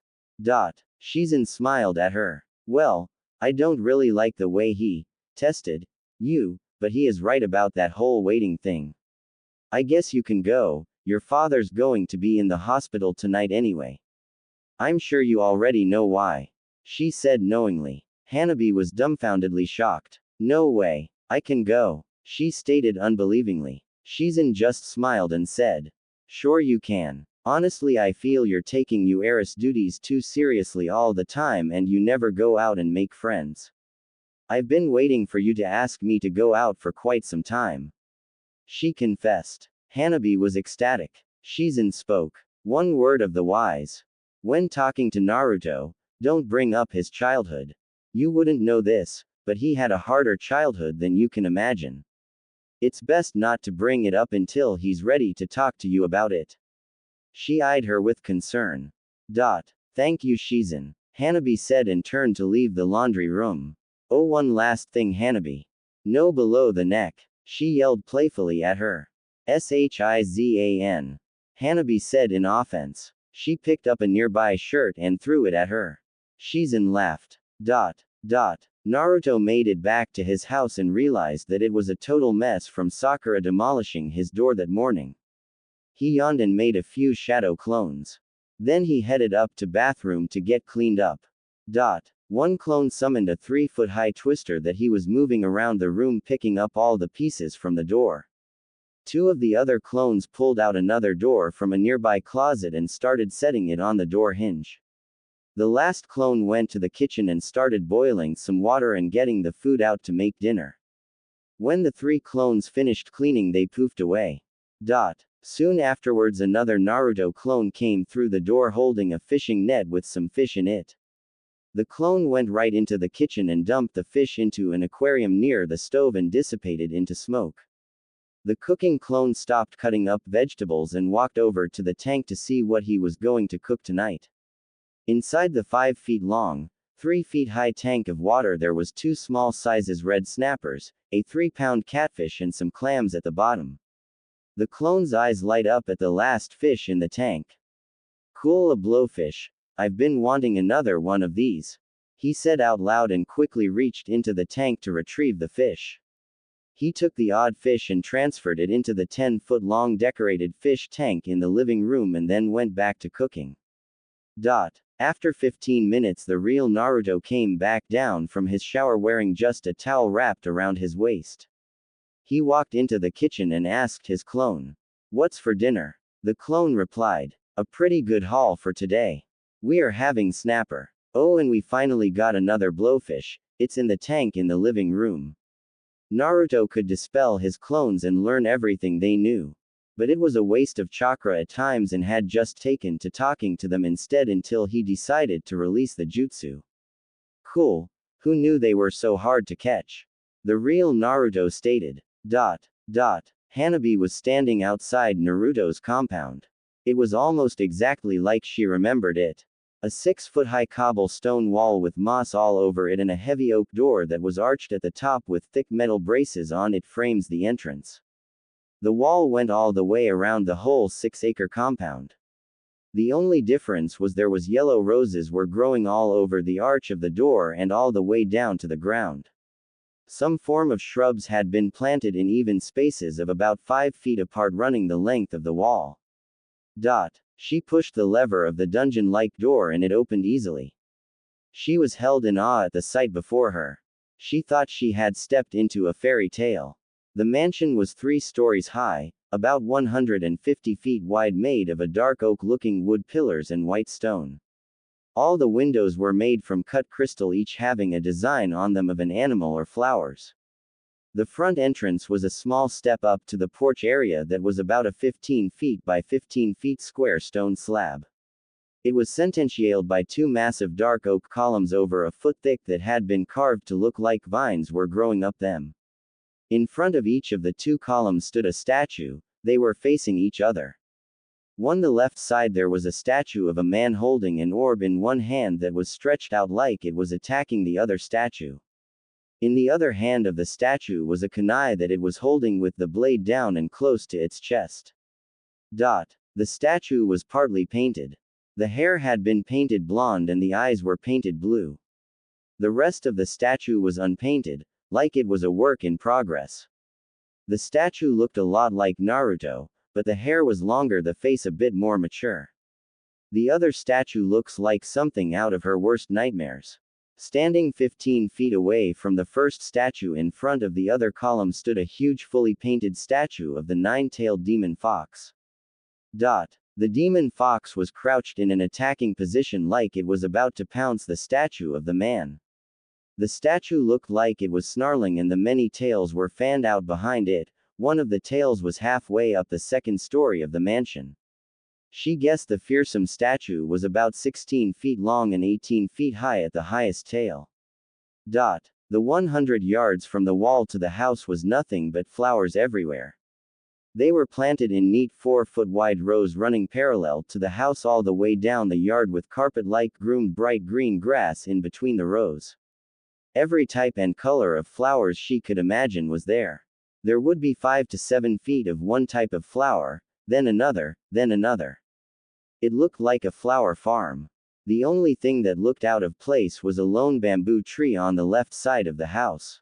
Shizen smiled at her. Well, I don't really like the way he tested you, but he is right about that whole waiting thing. I guess you can go, your father's going to be in the hospital tonight anyway. I'm sure you already know why. She said knowingly. Hanabi was dumbfoundedly shocked. No way, I can go, she stated unbelievingly. Shizen just smiled and said. Sure you can. Honestly I feel you're taking your heiress duties too seriously all the time and you never go out and make friends. I've been waiting for you to ask me to go out for quite some time. She confessed. Hanabi was ecstatic. Shizen spoke. One word of the wise. When talking to Naruto, don't bring up his childhood. You wouldn't know this, but he had a harder childhood than you can imagine. It's best not to bring it up until he's ready to talk to you about it. She eyed her with concern. Thank you Shizen, Hanabi said and turned to leave the laundry room. Oh one last thing Hanabi. No below the neck. She yelled playfully at her. Shizan. Hanabi said in offense. She picked up a nearby shirt and threw it at her. Shizen laughed. Naruto made it back to his house and realized that it was a total mess from Sakura demolishing his door that morning. He yawned and made a few shadow clones. Then he headed up to bathroom to get cleaned up. One clone summoned a 3-foot-high twister that he was moving around the room picking up all the pieces from the door. Two of the other clones pulled out another door from a nearby closet and started setting it on the door hinge. The last clone went to the kitchen and started boiling some water and getting the food out to make dinner. When the 3 clones finished cleaning they poofed away. Soon afterwards another Naruto clone came through the door holding a fishing net with some fish in it. The clone went right into the kitchen and dumped the fish into an aquarium near the stove and dissipated into smoke. The cooking clone stopped cutting up vegetables and walked over to the tank to see what he was going to cook tonight. Inside the 5 feet long, 3 feet high tank of water there was 2 small sizes red snappers, a 3-pound catfish and some clams at the bottom. The clone's eyes light up at the last fish in the tank. Cool, a blowfish. I've been wanting another one of these. He said out loud and quickly reached into the tank to retrieve the fish. He took the odd fish and transferred it into the 10-foot-long decorated fish tank in the living room and then went back to cooking. After 15 minutes the real Naruto came back down from his shower wearing just a towel wrapped around his waist. He walked into the kitchen and asked his clone, "What's for dinner?" The clone replied, "A pretty good haul for today. We are having snapper. Oh, and we finally got another blowfish, it's in the tank in the living room." Naruto could dispel his clones and learn everything they knew. But it was a waste of chakra at times and had just taken to talking to them instead until he decided to release the jutsu. Cool. Who knew they were so hard to catch? The real Naruto stated. Hanabi was standing outside Naruto's compound. It was almost exactly like she remembered it. A 6-foot-high cobblestone wall with moss all over it and a heavy oak door that was arched at the top with thick metal braces on it frames the entrance. The wall went all the way around the whole 6-acre compound. The only difference was there was yellow roses were growing all over the arch of the door and all the way down to the ground. Some form of shrubs had been planted in even spaces of about 5 feet apart running the length of the wall. She pushed the lever of the dungeon-like door and it opened easily. She was held in awe at the sight before her. She thought she had stepped into a fairy tale. The mansion was 3 stories high, about 150 feet wide, made of a dark oak-looking wood pillars and white stone. All the windows were made from cut crystal, each having a design on them of an animal or flowers. The front entrance was a small step up to the porch area that was about a 15 feet by 15 feet square stone slab. It was sententialed by 2 massive dark oak columns over a foot thick that had been carved to look like vines were growing up them. In front of each of the 2 columns stood a statue. They were facing each other. On the left side there was a statue of a man holding an orb in one hand that was stretched out like it was attacking the other statue. In the other hand of the statue was a kunai that it was holding with the blade down and close to its chest. The statue was partly painted. The hair had been painted blonde and the eyes were painted blue. The rest of the statue was unpainted, like it was a work in progress. The statue looked a lot like Naruto, but the hair was longer, the face a bit more mature. The other statue looks like something out of her worst nightmares. Standing 15 feet away from the first statue in front of the other column stood a huge fully painted statue of the 9-tailed demon fox. The demon fox was crouched in an attacking position like it was about to pounce the statue of the man. The statue looked like it was snarling and the many tails were fanned out behind it. One of the tails was halfway up the 2nd story of the mansion. She guessed the fearsome statue was about 16 feet long and 18 feet high at the highest tail. The 100 yards from the wall to the house was nothing but flowers everywhere. They were planted in neat 4-foot wide rows running parallel to the house all the way down the yard with carpet-like groomed bright green grass in between the rows. Every type and color of flowers she could imagine was there. There would be 5 to 7 feet of one type of flower, then another, then another. It looked like a flower farm. The only thing that looked out of place was a lone bamboo tree on the left side of the house.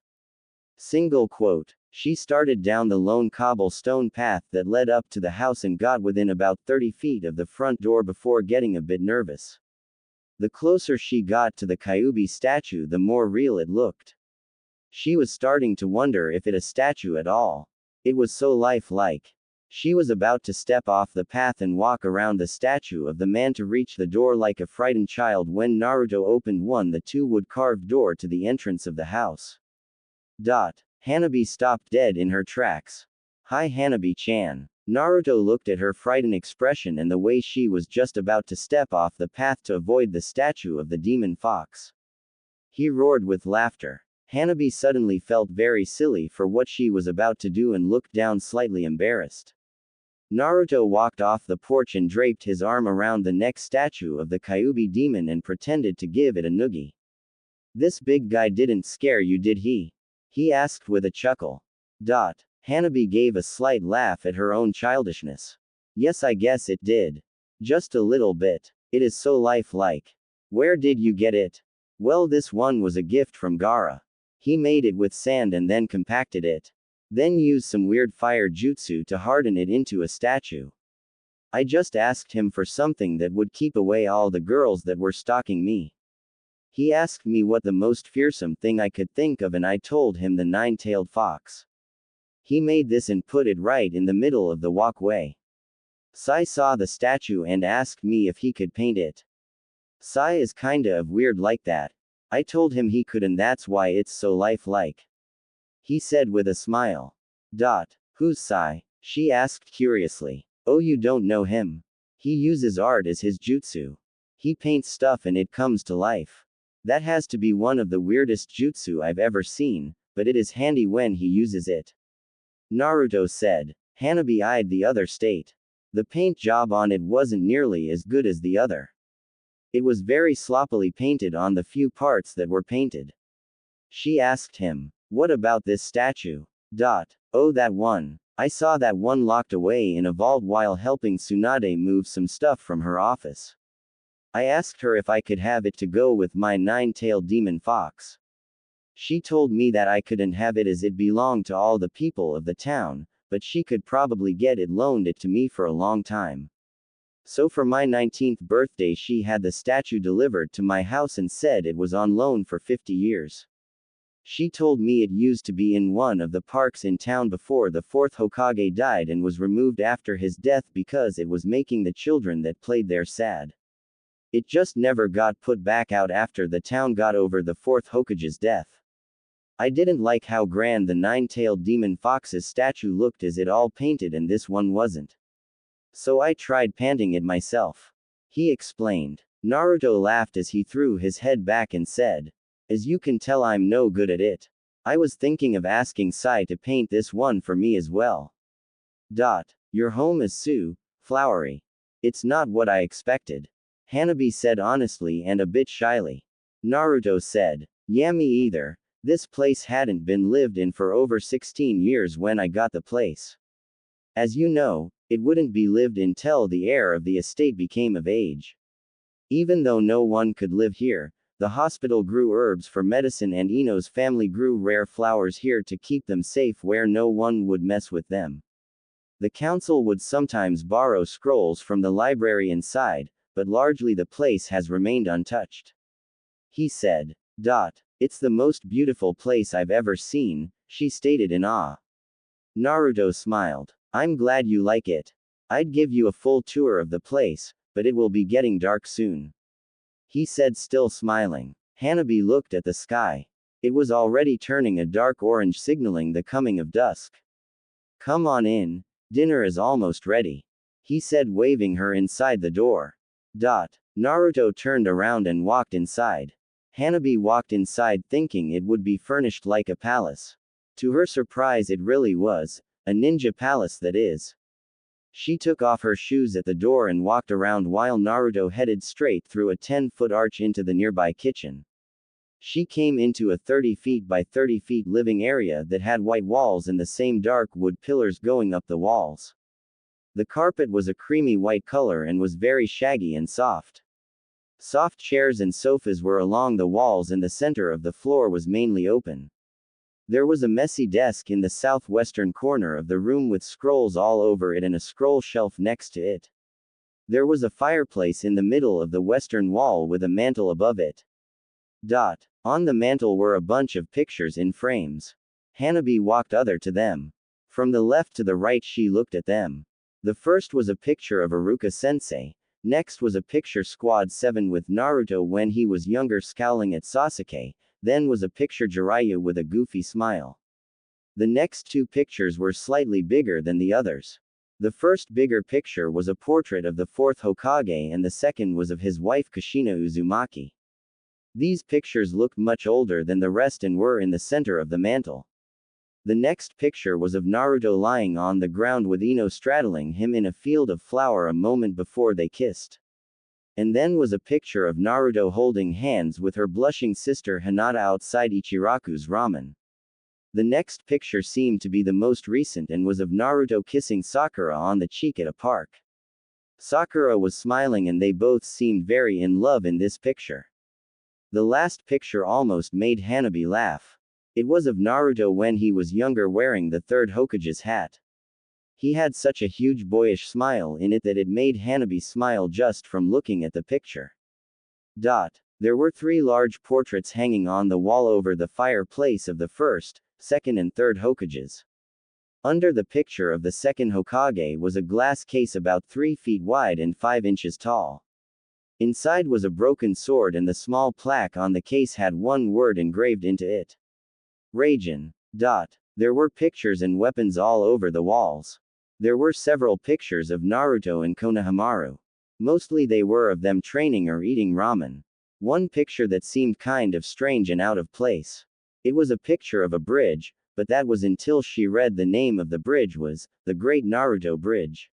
She started down the lone cobblestone path that led up to the house and got within about 30 feet of the front door before getting a bit nervous. The closer she got to the Kyubi statue, the more real it looked. She was starting to wonder if it a statue at all. It was so lifelike. She was about to step off the path and walk around the statue of the man to reach the door like a frightened child when Naruto opened the 2-wood carved door to the entrance of the house. Hanabi stopped dead in her tracks. "Hi Hanabi-chan." Naruto looked at her frightened expression and the way she was just about to step off the path to avoid the statue of the demon fox. He roared with laughter. Hanabi suddenly felt very silly for what she was about to do and looked down slightly embarrassed. Naruto walked off the porch and draped his arm around the neck statue of the Kyubi demon and pretended to give it a noogie. "This big guy didn't scare you, did he?" he asked with a chuckle. Hanabi gave a slight laugh at her own childishness. "Yes, I guess it did. Just a little bit. It is so lifelike. Where did you get it?" "Well, this one was a gift from Gaara. He made it with sand and then compacted it. Then used some weird fire jutsu to harden it into a statue. I just asked him for something that would keep away all the girls that were stalking me. He asked me what the most fearsome thing I could think of and I told him the 9-tailed fox. He made this and put it right in the middle of the walkway. Sai saw the statue and asked me if he could paint it. Sai is kinda of weird like that. I told him he could and that's why it's so lifelike. He said with a smile. Who's Sai? She asked curiously. Oh, you don't know him? He uses art as his jutsu. He paints stuff and it comes to life. That has to be one of the weirdest jutsu I've ever seen, but it is handy when he uses it. Naruto said. Hanabi eyed the other state. The paint job on it wasn't nearly as good as the other. It was very sloppily painted on the few parts that were painted. She asked him, "What about this statue?" "Oh, that one. I saw that one locked away in a vault while helping Tsunade move some stuff from her office. I asked her if I could have it to go with my nine-tailed demon fox. She told me that I couldn't have it as it belonged to all the people of the town, but she could probably get it loaned it to me for a long time. So for my 19th birthday she had the statue delivered to my house and said it was on loan for 50 years. She told me it used to be in one of the parks in town before the fourth Hokage died and was removed after his death because it was making the children that played there sad. It just never got put back out after the town got over the fourth Hokage's death. I didn't like how grand the nine-tailed demon fox's statue looked as it all painted and this one wasn't. So I tried painting it myself." He explained. Naruto laughed as he threw his head back and said, "As you can tell, I'm no good at it. I was thinking of asking Sai to paint this one for me as well." Your home is so flowery. It's not what I expected. Hanabi said honestly and a bit shyly. Naruto said, "Yeah, me either. This place hadn't been lived in for over 16 years when I got the place. As you know, it wouldn't be lived in till the heir of the estate became of age. Even though no one could live here, the hospital grew herbs for medicine and Ino's family grew rare flowers here to keep them safe where no one would mess with them. The council would sometimes borrow scrolls from the library inside, but largely the place has remained untouched." He said. It's the most beautiful place I've ever seen, she stated in awe. Naruto smiled. "I'm glad you like it. I'd give you a full tour of the place, but it will be getting dark soon," he said, still smiling. Hanabi looked at the sky. It was already turning a dark orange, signaling the coming of dusk. "Come on in, dinner is almost ready," he said, waving her inside the door. Naruto turned around and walked inside. Hanabi walked inside thinking it would be furnished like a palace. To her surprise, it really was. A ninja palace, that is. She took off her shoes at the door and walked around while Naruto headed straight through a 10-foot arch into the nearby kitchen. She came into a 30 feet by 30 feet living area that had white walls and the same dark wood pillars going up the walls. The carpet was a creamy white color and was very shaggy and soft. Soft chairs and sofas were along the walls and the center of the floor was mainly open. There was a messy desk in the southwestern corner of the room with scrolls all over it and a scroll shelf next to it. There was a fireplace in the middle of the western wall with a mantel above it. On the mantel were a bunch of pictures in frames. Hanabi walked other to them. From the left to the right she looked at them. The first was a picture of Iruka-sensei. Next was a picture Squad 7 with Naruto when he was younger scowling at Sasuke, then was a picture Jiraiya with a goofy smile. The next two pictures were slightly bigger than the others. The first bigger picture was a portrait of the fourth Hokage and the second was of his wife Kushina Uzumaki. These pictures looked much older than the rest and were in the center of the mantel. The next picture was of Naruto lying on the ground with Ino straddling him in a field of flower a moment before they kissed. And then was a picture of Naruto holding hands with her blushing sister Hinata outside Ichiraku's ramen. The next picture seemed to be the most recent and was of Naruto kissing Sakura on the cheek at a park. Sakura was smiling and they both seemed very in love in this picture. The last picture almost made Hanabi laugh. It was of Naruto when he was younger wearing the third Hokage's hat. He had such a huge boyish smile in it that it made Hanabi smile just from looking at the picture. There were 3 large portraits hanging on the wall over the fireplace of the first, second and third Hokages. Under the picture of the second Hokage was a glass case about 3 feet wide and 5 inches tall. Inside was a broken sword and the small plaque on the case had one word engraved into it. Raijin. There were pictures and weapons all over the walls. There were several pictures of Naruto and Konohamaru. Mostly they were of them training or eating ramen. One picture that seemed kind of strange and out of place. It was a picture of a bridge, but that was until she read the name of the bridge was, the Great Naruto Bridge.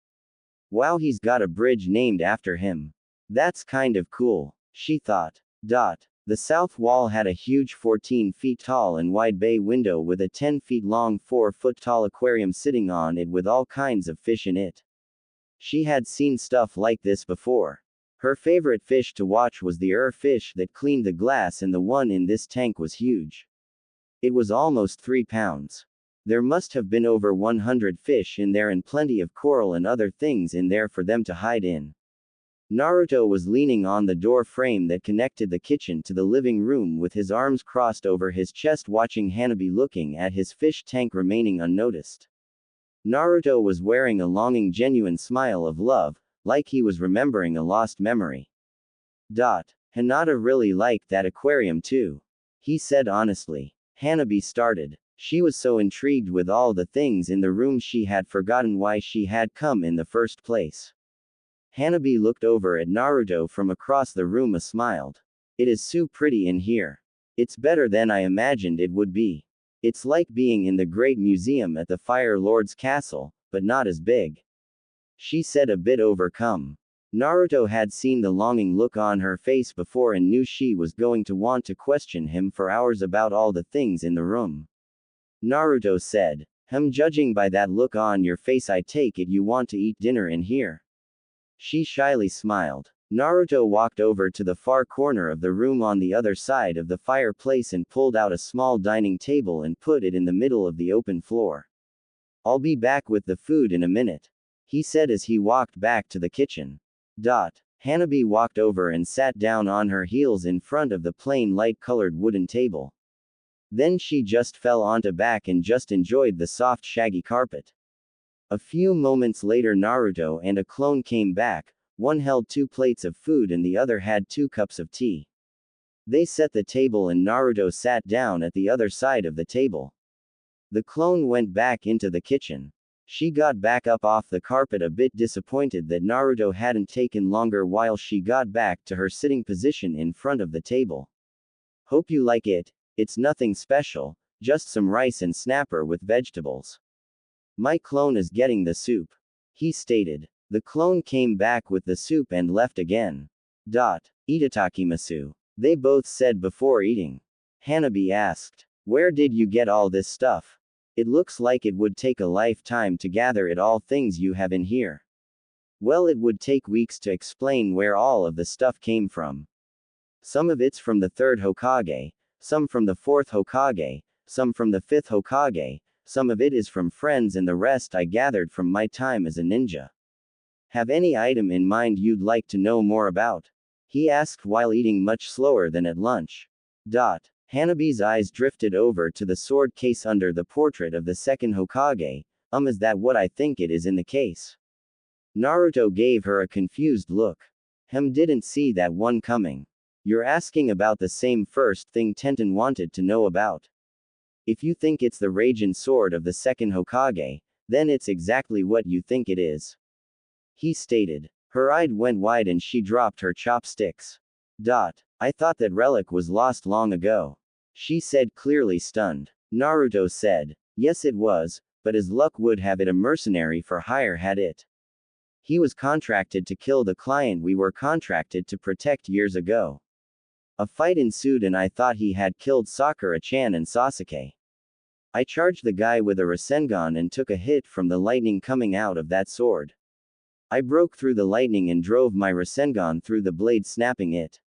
Wow, he's got a bridge named after him. That's kind of cool, she thought. The south wall had a huge 14 feet tall and wide bay window with a 10 feet long 4-foot tall aquarium sitting on it with all kinds of fish in it. She had seen stuff like this before. Her favorite fish to watch was the fish that cleaned the glass, and the one in this tank was huge. It was almost 3 pounds. There must have been over 100 fish in there and plenty of coral and other things in there for them to hide in. Naruto was leaning on the door frame that connected the kitchen to the living room with his arms crossed over his chest, watching Hanabi looking at his fish tank remaining unnoticed. Naruto was wearing a longing, genuine smile of love, like he was remembering a lost memory. Hinata really liked that aquarium too, he said honestly. Hanabi started. She was so intrigued with all the things in the room she had forgotten why she had come in the first place. Hanabi looked over at Naruto from across the room, smiled. It is so pretty in here. It's better than I imagined it would be. It's like being in the Great Museum at the Fire Lord's castle, but not as big, she said, a bit overcome. Naruto had seen the longing look on her face before and knew she was going to want to question him for hours about all the things in the room. Naruto said, Judging by that look on your face, I take it you want to eat dinner in here. She shyly smiled. Naruto walked over to the far corner of the room on the other side of the fireplace and pulled out a small dining table and put it in the middle of the open floor. I'll be back with the food in a minute, he said as he walked back to the kitchen. Hanabi walked over and sat down on her heels in front of the plain light-colored wooden table. Then she just fell onto back and just enjoyed the soft shaggy carpet. A few moments later, Naruto and a clone came back. One held 2 plates of food and the other had 2 cups of tea. They set the table and Naruto sat down at the other side of the table. The clone went back into the kitchen. She got back up off the carpet, a bit disappointed that Naruto hadn't taken longer while she got back to her sitting position in front of the table. Hope you like it. It's nothing special, just some rice and snapper with vegetables. My clone is getting the soup, he stated. The clone came back with the soup and left again. Itadakimasu, they both said before eating. Hanabi asked, where did you get all this stuff? It looks like it would take a lifetime to gather it all, things you have in here. Well, it would take weeks to explain where all of the stuff came from. Some of it's from the 3rd Hokage, some from the 4th Hokage, some from the 5th Hokage, some of it is from friends, and the rest I gathered from my time as a ninja. Have any item in mind you'd like to know more about? He asked while eating much slower than at lunch. Hanabi's eyes drifted over to the sword case under the portrait of the 2nd Hokage. Is that what I think it is in the case? Naruto gave her a confused look. Didn't see that one coming. You're asking about the same first thing Tenten wanted to know about. If you think it's the Raijin sword of the 2nd Hokage, then it's exactly what you think it is, he stated. Her eye went wide and she dropped her chopsticks. I thought that relic was lost long ago, she said, clearly stunned. Naruto said, yes it was, but as luck would have it, a mercenary for hire had it. He was contracted to kill the client we were contracted to protect years ago. A fight ensued and I thought he had killed Sakura-chan and Sasuke. I charged the guy with a Rasengan and took a hit from the lightning coming out of that sword. I broke through the lightning and drove my Rasengan through the blade, snapping it.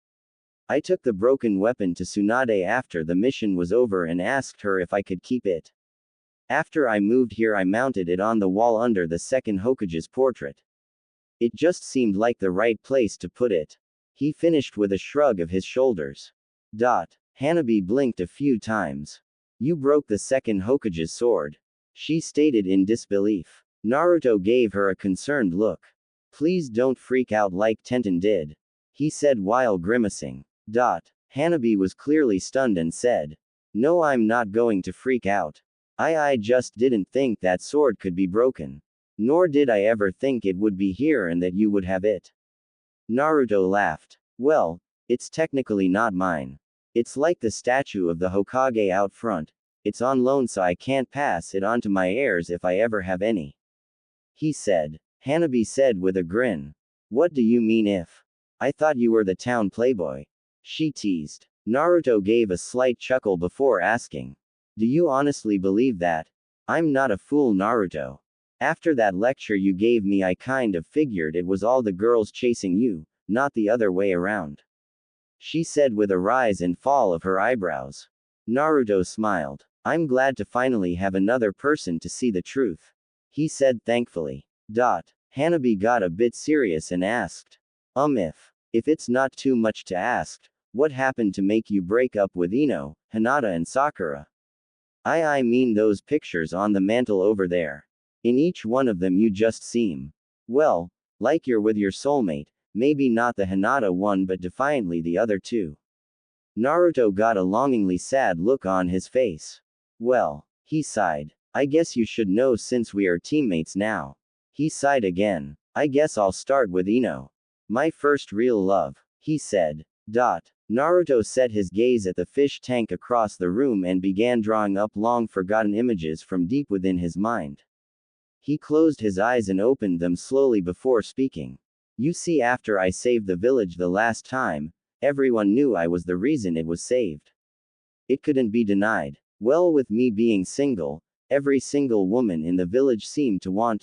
I took the broken weapon to Tsunade after the mission was over and asked her if I could keep it. After I moved here, I mounted it on the wall under the 2nd Hokage's portrait. It just seemed like the right place to put it, he finished with a shrug of his shoulders. Hanabi blinked a few times. You broke the 2nd Hokage's sword, she stated in disbelief. Naruto gave her a concerned look. Please don't freak out like Tenten did, he said while grimacing. Hanabi was clearly stunned and said, no, I'm not going to freak out. I just didn't think that sword could be broken. Nor did I ever think it would be here and that you would have it. Naruto laughed. Well, it's technically not mine. It's like the statue of the Hokage out front. It's on loan, so I can't pass it on to my heirs if I ever have any, he said. Hanabi said with a grin. What do you mean if? I thought you were the town playboy. She teased. Naruto gave a slight chuckle before asking. Do you honestly believe that? I'm not a fool, Naruto. After that lecture you gave me, I kind of figured it was all the girls chasing you, not the other way around. She said with a rise and fall of her eyebrows. Naruto smiled. I'm glad to finally have another person to see the truth. He said thankfully. Hanabi got a bit serious and asked. If it's not too much to ask, what happened to make you break up with Ino, Hinata and Sakura? I mean those pictures on the mantle over there. In each one of them you just seem, well, like you're with your soulmate, maybe not the Hinata one but defiantly the other two. Naruto got a longingly sad look on his face. Well, he sighed. I guess you should know since we are teammates now. He sighed again. I guess I'll start with Ino. My first real love, he said. Naruto set his gaze at the fish tank across the room and began drawing up long forgotten images from deep within his mind. He closed his eyes and opened them slowly before speaking. You see, after I saved the village the last time, everyone knew I was the reason it was saved. It couldn't be denied. Well, with me being single, every single woman in the village seemed to want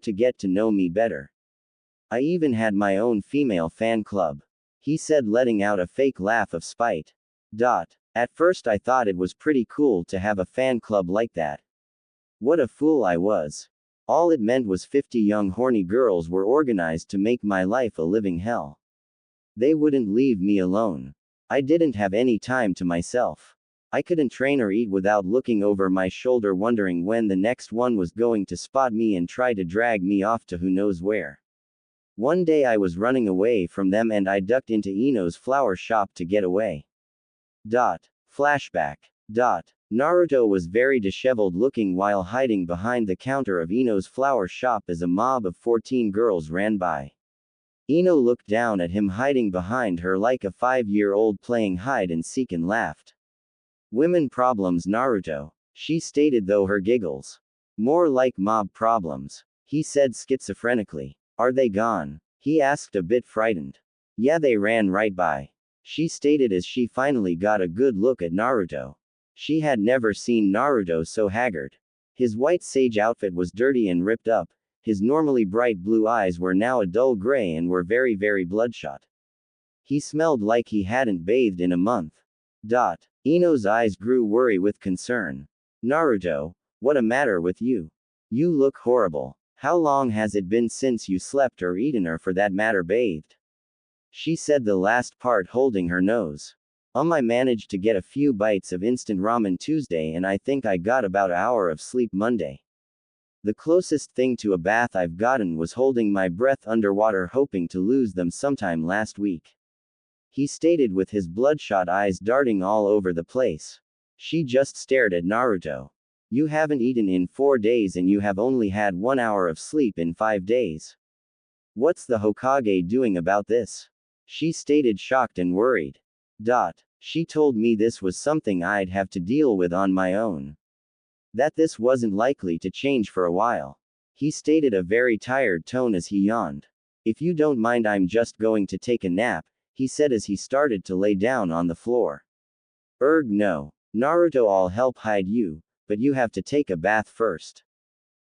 to get to know me better. I even had my own female fan club. He said, letting out a fake laugh of spite. At first I thought it was pretty cool to have a fan club like that. What a fool I was. All it meant was 50 young horny girls were organized to make my life a living hell. They wouldn't leave me alone. I didn't have any time to myself. I couldn't train or eat without looking over my shoulder wondering when the next one was going to spot me and try to drag me off to who knows where. One day I was running away from them and I ducked into Ino's flower shop to get away. Flashback. Naruto was very disheveled looking while hiding behind the counter of Ino's flower shop as a mob of 14 girls ran by. Ino looked down at him hiding behind her like a 5-year-old playing hide and seek and laughed. Women problems, Naruto, she stated through her giggles. More like mob problems, he said schizophrenically. Are they gone? He asked a bit frightened. Yeah, they ran right by, she stated as she finally got a good look at Naruto. She had never seen Naruto so haggard. His white sage outfit was dirty and ripped up, his normally bright blue eyes were now a dull gray and were very, very bloodshot. He smelled like he hadn't bathed in a month. Ino's eyes grew worry with concern. Naruto, what a matter with you? You look horrible. How long has it been since you slept or eaten or for that matter bathed? She said the last part holding her nose. I managed to get a few bites of instant ramen Tuesday and I think I got about an hour of sleep Monday. The closest thing to a bath I've gotten was holding my breath underwater hoping to lose them sometime last week. He stated with his bloodshot eyes darting all over the place. She just stared at Naruto. You haven't eaten in 4 days and you have only had 1 hour of sleep in 5 days. What's the Hokage doing about this? She stated shocked and worried. She told me this was something I'd have to deal with on my own. That this wasn't likely to change for a while. He stated a very tired tone as he yawned. If you don't mind, I'm just going to take a nap, he said as he started to lay down on the floor. No. Naruto, I'll help hide you, but you have to take a bath first.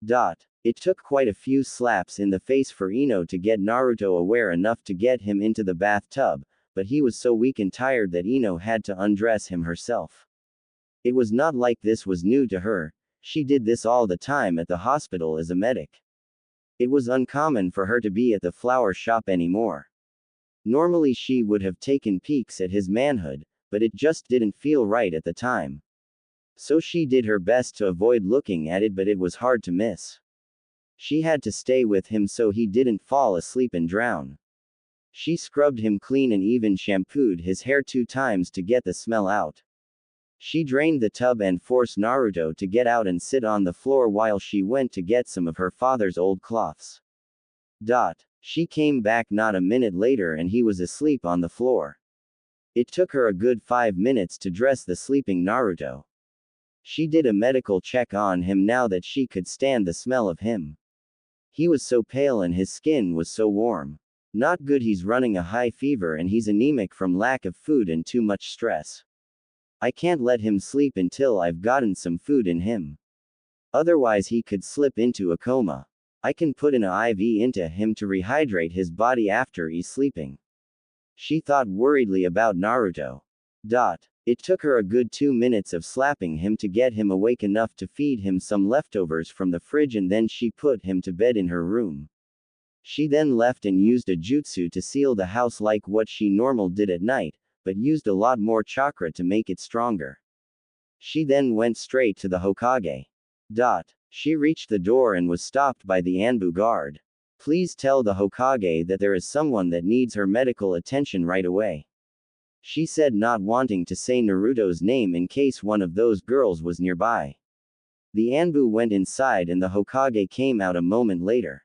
It took quite a few slaps in the face for Ino to get Naruto aware enough to get him into the bathtub, but he was so weak and tired that Ino had to undress him herself. It was not like this was new to her, she did this all the time at the hospital as a medic. It was uncommon for her to be at the flower shop anymore. Normally she would have taken peeks at his manhood, but it just didn't feel right at the time. So she did her best to avoid looking at it, but it was hard to miss. She had to stay with him so he didn't fall asleep and drown. She scrubbed him clean and even shampooed his hair 2 times to get the smell out. She drained the tub and forced Naruto to get out and sit on the floor while she went to get some of her father's old cloths. She came back not a minute later and he was asleep on the floor. It took her a good 5 minutes to dress the sleeping Naruto. She did a medical check on him now that she could stand the smell of him. He was so pale and his skin was so warm. Not good, he's running a high fever and he's anemic from lack of food and too much stress. I can't let him sleep until I've gotten some food in him. Otherwise he could slip into a coma. I can put an IV into him to rehydrate his body after he's sleeping. She thought worriedly about Naruto. It took her a good 2 minutes of slapping him to get him awake enough to feed him some leftovers from the fridge, and then she put him to bed in her room. She then left and used a jutsu to seal the house like what she normal did at night, but used a lot more chakra to make it stronger. She then went straight to the Hokage. She reached the door and was stopped by the Anbu guard. Please tell the Hokage that there is someone that needs her medical attention right away. She said, not wanting to say Naruto's name in case one of those girls was nearby. The Anbu went inside and the Hokage came out a moment later.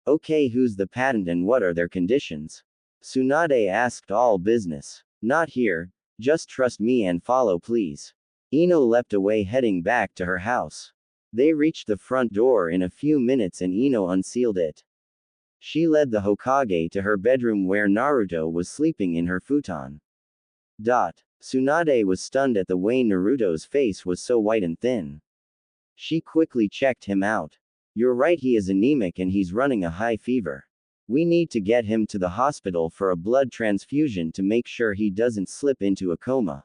Okay, who's the patent and what are their conditions? Tsunade asked. All business. Not here, just trust me and follow please. Ino leapt away heading back to her house. They reached the front door in a few minutes and Ino unsealed it. She led the Hokage to her bedroom where Naruto was sleeping in her futon. Tsunade was stunned at the way Naruto's face was so white and thin. She quickly checked him out. You're right, he is anemic and he's running a high fever. We need to get him to the hospital for a blood transfusion to make sure he doesn't slip into a coma.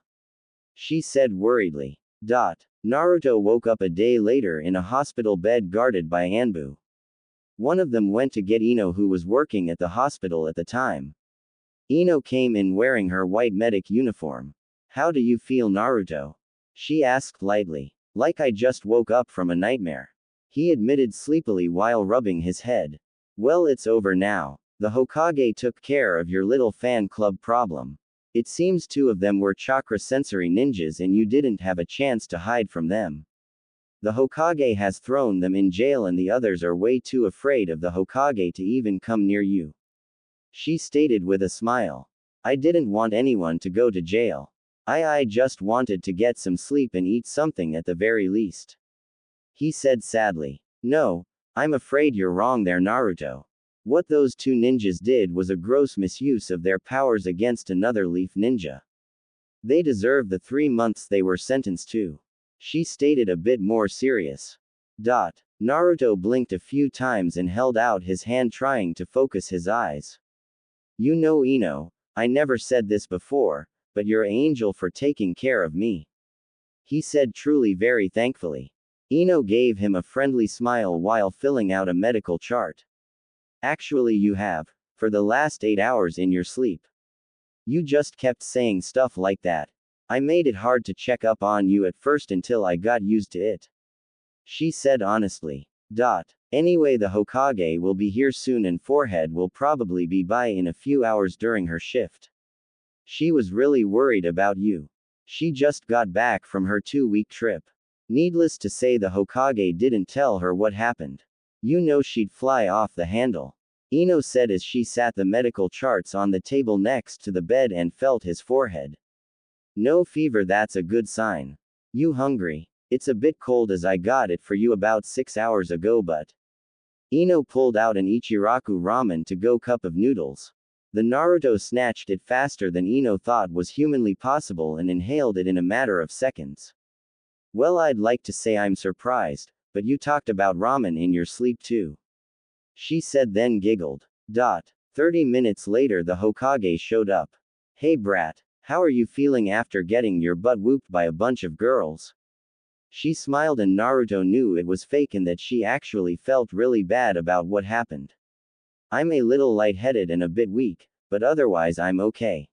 She said worriedly. Naruto woke up a day later in a hospital bed guarded by Anbu. One of them went to get Ino, who was working at the hospital at the time. Ino came in wearing her white medic uniform. How do you feel, Naruto? She asked lightly. Like I just woke up from a nightmare. He admitted sleepily while rubbing his head. Well, it's over now. The Hokage took care of your little fan club problem. It seems 2 of them were chakra sensory ninjas and you didn't have a chance to hide from them. The Hokage has thrown them in jail and the others are way too afraid of the Hokage to even come near you. She stated with a smile. I didn't want anyone to go to jail. I just wanted to get some sleep and eat something at the very least. He said sadly. No, I'm afraid you're wrong there, Naruto. What those 2 ninjas did was a gross misuse of their powers against another leaf ninja. They deserve the 3 months they were sentenced to. She stated a bit more serious. Naruto blinked a few times and held out his hand trying to focus his eyes. You know, Ino, I never said this before, but you're an angel for taking care of me. He said, truly very thankfully. Ino gave him a friendly smile while filling out a medical chart. Actually, you have, for the last 8 hours in your sleep. You just kept saying stuff like that. I made it hard to check up on you at first until I got used to it. She said honestly. Anyway, the Hokage will be here soon and Forehead will probably be by in a few hours during her shift. She was really worried about you. She just got back from her 2-week trip. Needless to say, the Hokage didn't tell her what happened. You know she'd fly off the handle. Ino said as she sat the medical charts on the table next to the bed and felt his forehead. No fever, that's a good sign. You hungry? It's a bit cold as I got it for you about 6 hours ago, but. Ino pulled out an Ichiraku ramen to-go cup of noodles. The Naruto snatched it faster than Ino thought was humanly possible and inhaled it in a matter of seconds. Well, I'd like to say I'm surprised, but you talked about ramen in your sleep too. She said, then giggled. 30 minutes later, the Hokage showed up. Hey brat, how are you feeling after getting your butt whooped by a bunch of girls? She smiled and Naruto knew it was fake and that she actually felt really bad about what happened. I'm a little lightheaded and a bit weak, but otherwise I'm okay.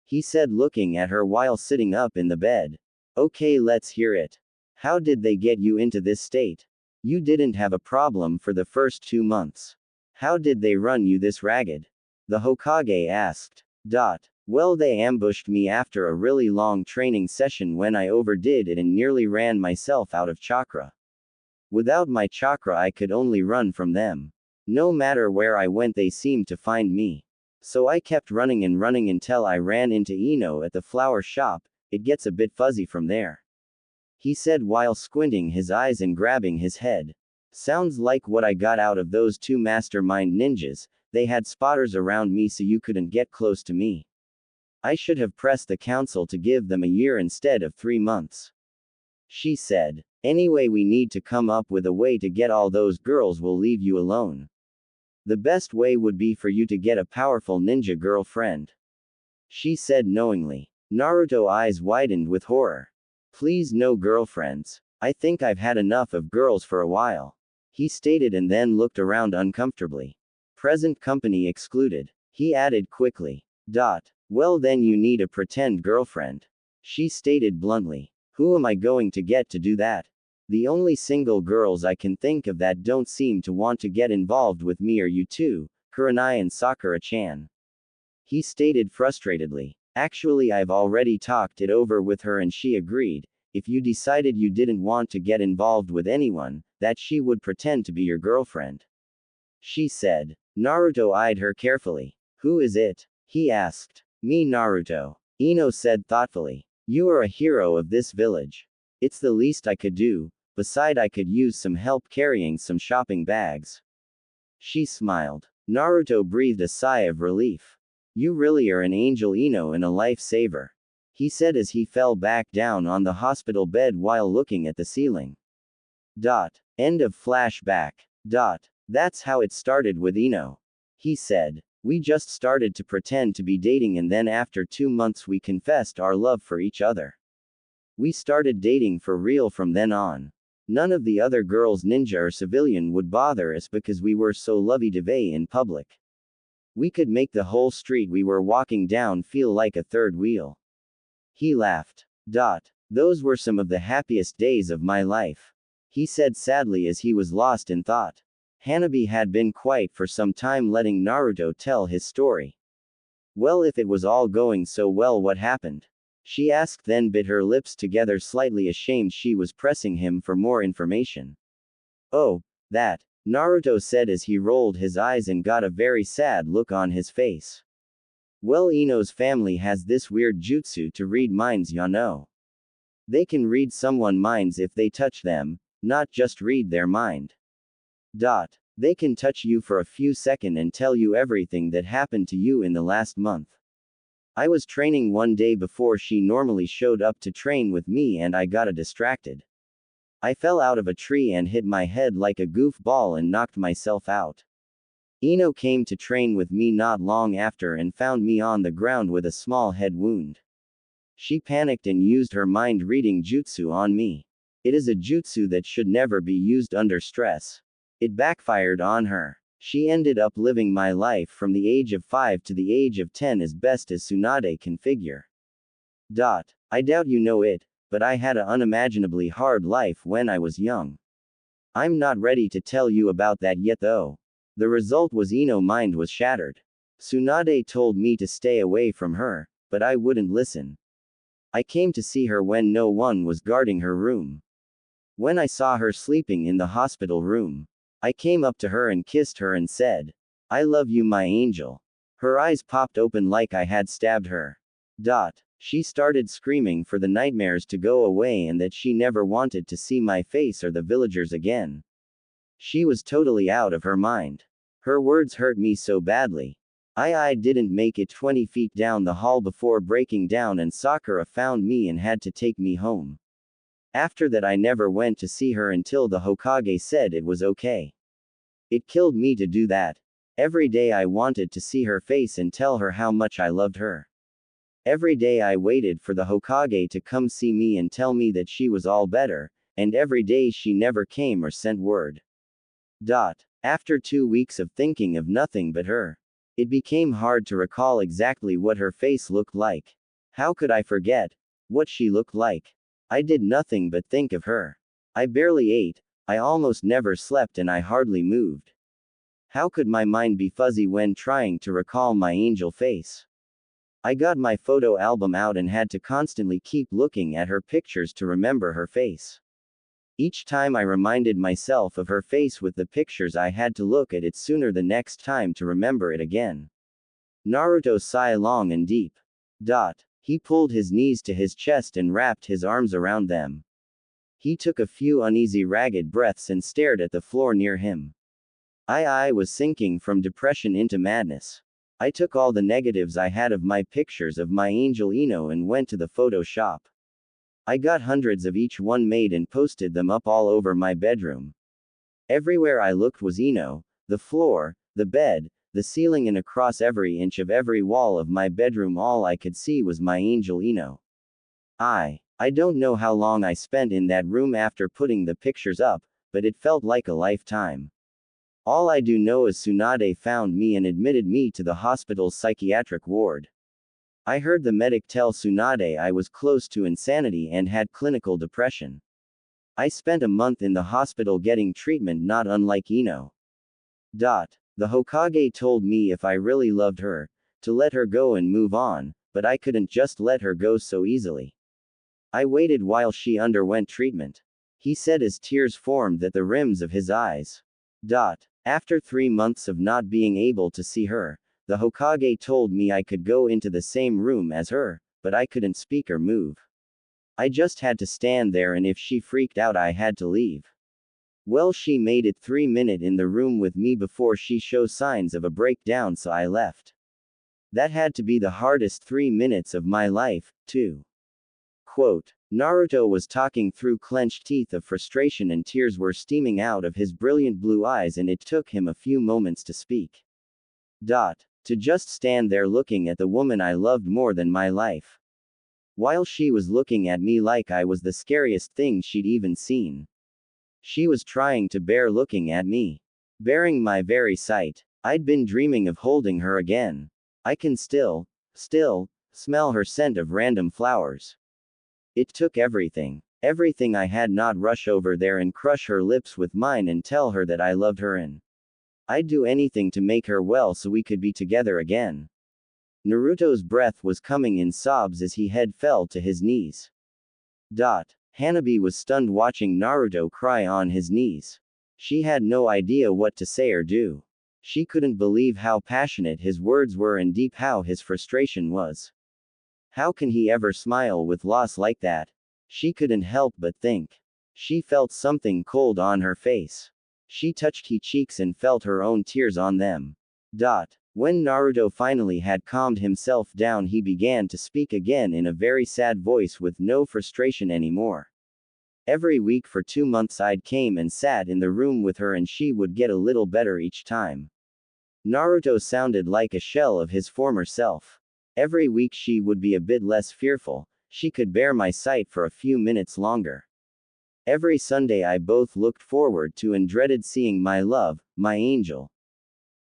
He said, looking at her while sitting up in the bed. Okay, let's hear it. How did they get you into this state? You didn't have a problem for the first 2 months. How did they run you this ragged? The Hokage asked. Well, they ambushed me after a really long training session when I overdid it and nearly ran myself out of chakra. Without my chakra, I could only run from them. No matter where I went, they seemed to find me. So I kept running and running until I ran into Ino at the flower shop. It gets a bit fuzzy from there. He said while squinting his eyes and grabbing his head. Sounds like what I got out of those two mastermind ninjas. They had spotters around me so you couldn't get close to me. I should have pressed the council to give them a year instead of 3 months. She said. Anyway, we need to come up with a way to get all those girls will leave you alone. The best way would be for you to get a powerful ninja girlfriend. She said knowingly. Naruto eyes widened with horror. Please no girlfriends. I think I've had enough of girls for a while. He stated and then looked around uncomfortably. Present company excluded. He added quickly. Well then you need a pretend girlfriend. She stated bluntly. Who am I going to get to do that? The only single girls I can think of that don't seem to want to get involved with me are you two, Kurenai and Sakura-chan. He stated frustratedly. Actually, I've already talked it over with her and she agreed. If you decided you didn't want to get involved with anyone, that she would pretend to be your girlfriend. She said. Naruto eyed her carefully. Who is it? He asked. Me, Naruto. Ino said thoughtfully. You are a hero of this village. It's the least I could do, beside I could use some help carrying some shopping bags. She smiled. Naruto breathed a sigh of relief. You really are an angel, Ino, and a lifesaver. He said as he fell back down on the hospital bed while looking at the ceiling. End of flashback. That's how it started with Ino. He said. We just started to pretend to be dating and then after 2 months we confessed our love for each other. We started dating for real from then on. None of the other girls, ninja or civilian, would bother us because we were so lovey-dovey in public. We could make the whole street we were walking down feel like a third wheel. He laughed. Those were some of the happiest days of my life. He said sadly as he was lost in thought. Hanabi had been quiet for some time, letting Naruto tell his story. Well, if it was all going so well, what happened? She asked, then bit her lips together, slightly ashamed she was pressing him for more information. Oh, that, Naruto said as he rolled his eyes and got a very sad look on his face. Well, Ino's family has this weird jutsu to read minds, ya know. They can read someone's minds if they touch them, not just read their mind. They can touch you for a few seconds and tell you everything that happened to you in the last month. I was training one day before she normally showed up to train with me and I got distracted. I fell out of a tree and hit my head like a goofball and knocked myself out. Ino came to train with me not long after and found me on the ground with a small head wound. She panicked and used her mind-reading jutsu on me. It is a jutsu that should never be used under stress. It backfired on her. She ended up living my life from the age of 5 to the age of 10 as best as Tsunade can figure. I doubt you know it, but I had an unimaginably hard life when I was young. I'm not ready to tell you about that yet though. The result was Ino's mind was shattered. Tsunade told me to stay away from her, but I wouldn't listen. I came to see her when no one was guarding her room. When I saw her sleeping in the hospital room, I came up to her and kissed her and said, I love you, my angel. Her eyes popped open like I had stabbed her. She started screaming for the nightmares to go away and that she never wanted to see my face or the villagers again. She was totally out of her mind. Her words hurt me so badly. I didn't make it 20 feet down the hall before breaking down and Sakura found me and had to take me home. After that I never went to see her until the Hokage said it was okay. It killed me to do that. Every day I wanted to see her face and tell her how much I loved her. Every day I waited for the Hokage to come see me and tell me that she was all better, and every day she never came or sent word. After 2 weeks of thinking of nothing but her, it became hard to recall exactly what her face looked like. How could I forget what she looked like? I did nothing but think of her. I barely ate, I almost never slept, and I hardly moved. How could my mind be fuzzy when trying to recall my angel face? I got my photo album out and had to constantly keep looking at her pictures to remember her face. Each time I reminded myself of her face with the pictures, I had to look at it sooner the next time to remember it again. Naruto sighed long and deep. He pulled his knees to his chest and wrapped his arms around them. He took a few uneasy ragged breaths and stared at the floor near him. I was sinking from depression into madness. I took all the negatives I had of my pictures of my angel Ino and went to the photo shop. I got hundreds of each one made and posted them up all over my bedroom. Everywhere I looked was Ino, the floor, the bed, the ceiling, and across every inch of every wall of my bedroom all I could see was my angel Ino. I don't know how long I spent in that room after putting the pictures up, but it felt like a lifetime. All I do know is Tsunade found me and admitted me to the hospital's psychiatric ward. I heard the medic tell Tsunade I was close to insanity and had clinical depression. I spent a month in the hospital getting treatment not unlike Ino. The Hokage told me if I really loved her, to let her go and move on, but I couldn't just let her go so easily. I waited while she underwent treatment. He said as tears formed at the rims of his eyes. After 3 months of not being able to see her, the Hokage told me I could go into the same room as her, but I couldn't speak or move. I just had to stand there, and if she freaked out I had to leave. Well, she made it 3 minutes in the room with me before she showed signs of a breakdown, so I left. That had to be the hardest 3 minutes of my life, too. Quote, Naruto was talking through clenched teeth of frustration and tears were steaming out of his brilliant blue eyes, and it took him a few moments to speak. To just stand there looking at the woman I loved more than my life. While she was looking at me like I was the scariest thing she'd even seen. She was trying to bear looking at me. Bearing my very sight. I'd been dreaming of holding her again. I can still smell her scent of random flowers. It took everything I had not rush over there and crush her lips with mine and tell her that I loved her, and I'd do anything to make her well so we could be together again. Naruto's breath was coming in sobs as he head fell to his knees. Hanabi was stunned watching Naruto cry on his knees. She had no idea what to say or do. She couldn't believe how passionate his words were and deep how his frustration was. How can he ever smile with loss like that? She couldn't help but think. She felt something cold on her face. She touched his cheeks and felt her own tears on them. When Naruto finally had calmed himself down, he began to speak again in a very sad voice with no frustration anymore. Every week for 2 months I'd came and sat in the room with her and she would get a little better each time. Naruto sounded like a shell of his former self. Every week she would be a bit less fearful, she could bear my sight for a few minutes longer. Every Sunday I both looked forward to and dreaded seeing my love, my angel.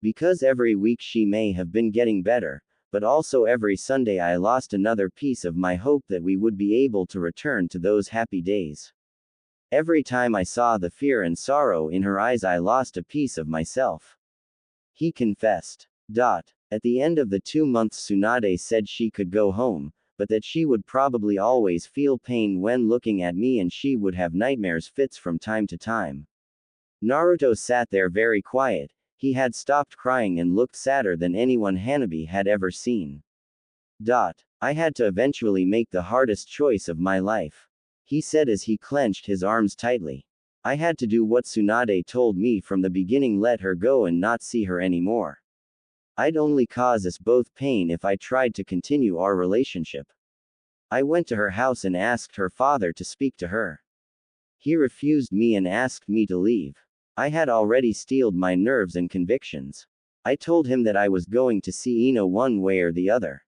Because every week she may have been getting better, but also every Sunday I lost another piece of my hope that we would be able to return to those happy days. Every time I saw the fear and sorrow in her eyes I lost a piece of myself. He confessed. At the end of the 2 months Tsunade said she could go home, but that she would probably always feel pain when looking at me and she would have nightmares fits from time to time. Naruto sat there very quiet. He had stopped crying and looked sadder than anyone Hanabi had ever seen. I had to eventually make the hardest choice of my life. He said as he clenched his arms tightly. I had to do what Tsunade told me from the beginning, let her go and not see her anymore. I'd only cause us both pain if I tried to continue our relationship. I went to her house and asked her father to speak to her. He refused me and asked me to leave. I had already steeled my nerves and convictions. I told him that I was going to see Ino one way or the other.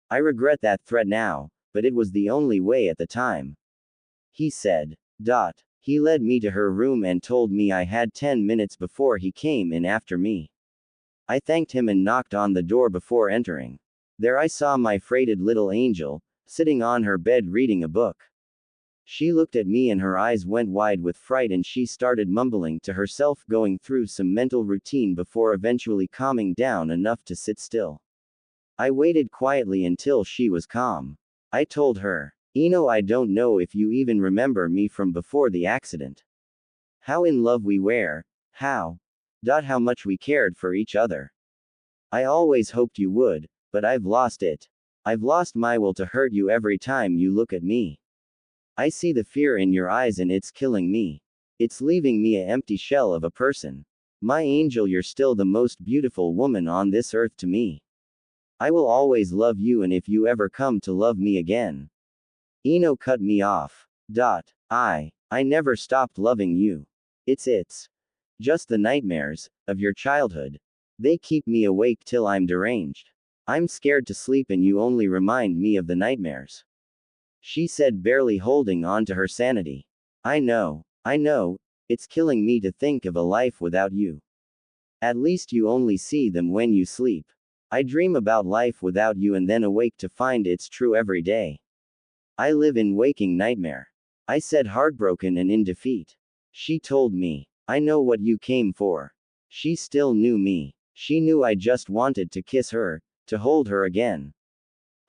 I regret that threat now, but it was the only way at the time. He said. He led me to her room and told me I had 10 minutes before he came in after me. I thanked him and knocked on the door before entering. There I saw my freighted little angel, sitting on her bed reading a book. She looked at me and her eyes went wide with fright and she started mumbling to herself, going through some mental routine before eventually calming down enough to sit still. I waited quietly until she was calm. I told her, Ino, I don't know if you even remember me from before the accident. How in love we were, how much we cared for each other. I always hoped you would, but I've lost it. I've lost my will to hurt you every time you look at me. I see the fear in your eyes and it's killing me. It's leaving me an empty shell of a person. My angel, you're still the most beautiful woman on this earth to me. I will always love you, and if you ever come to love me again. Ino cut me off. I never stopped loving you. It's just the nightmares of your childhood. They keep me awake till I'm deranged. I'm scared to sleep and you only remind me of the nightmares. She said, barely holding on to her sanity. I know, it's killing me to think of a life without you. At least you only see them when you sleep. I dream about life without you and then awake to find it's true every day. I live in waking nightmare. I said, heartbroken and in defeat. She told me, I know what you came for. She still knew me. She knew I just wanted to kiss her, to hold her again.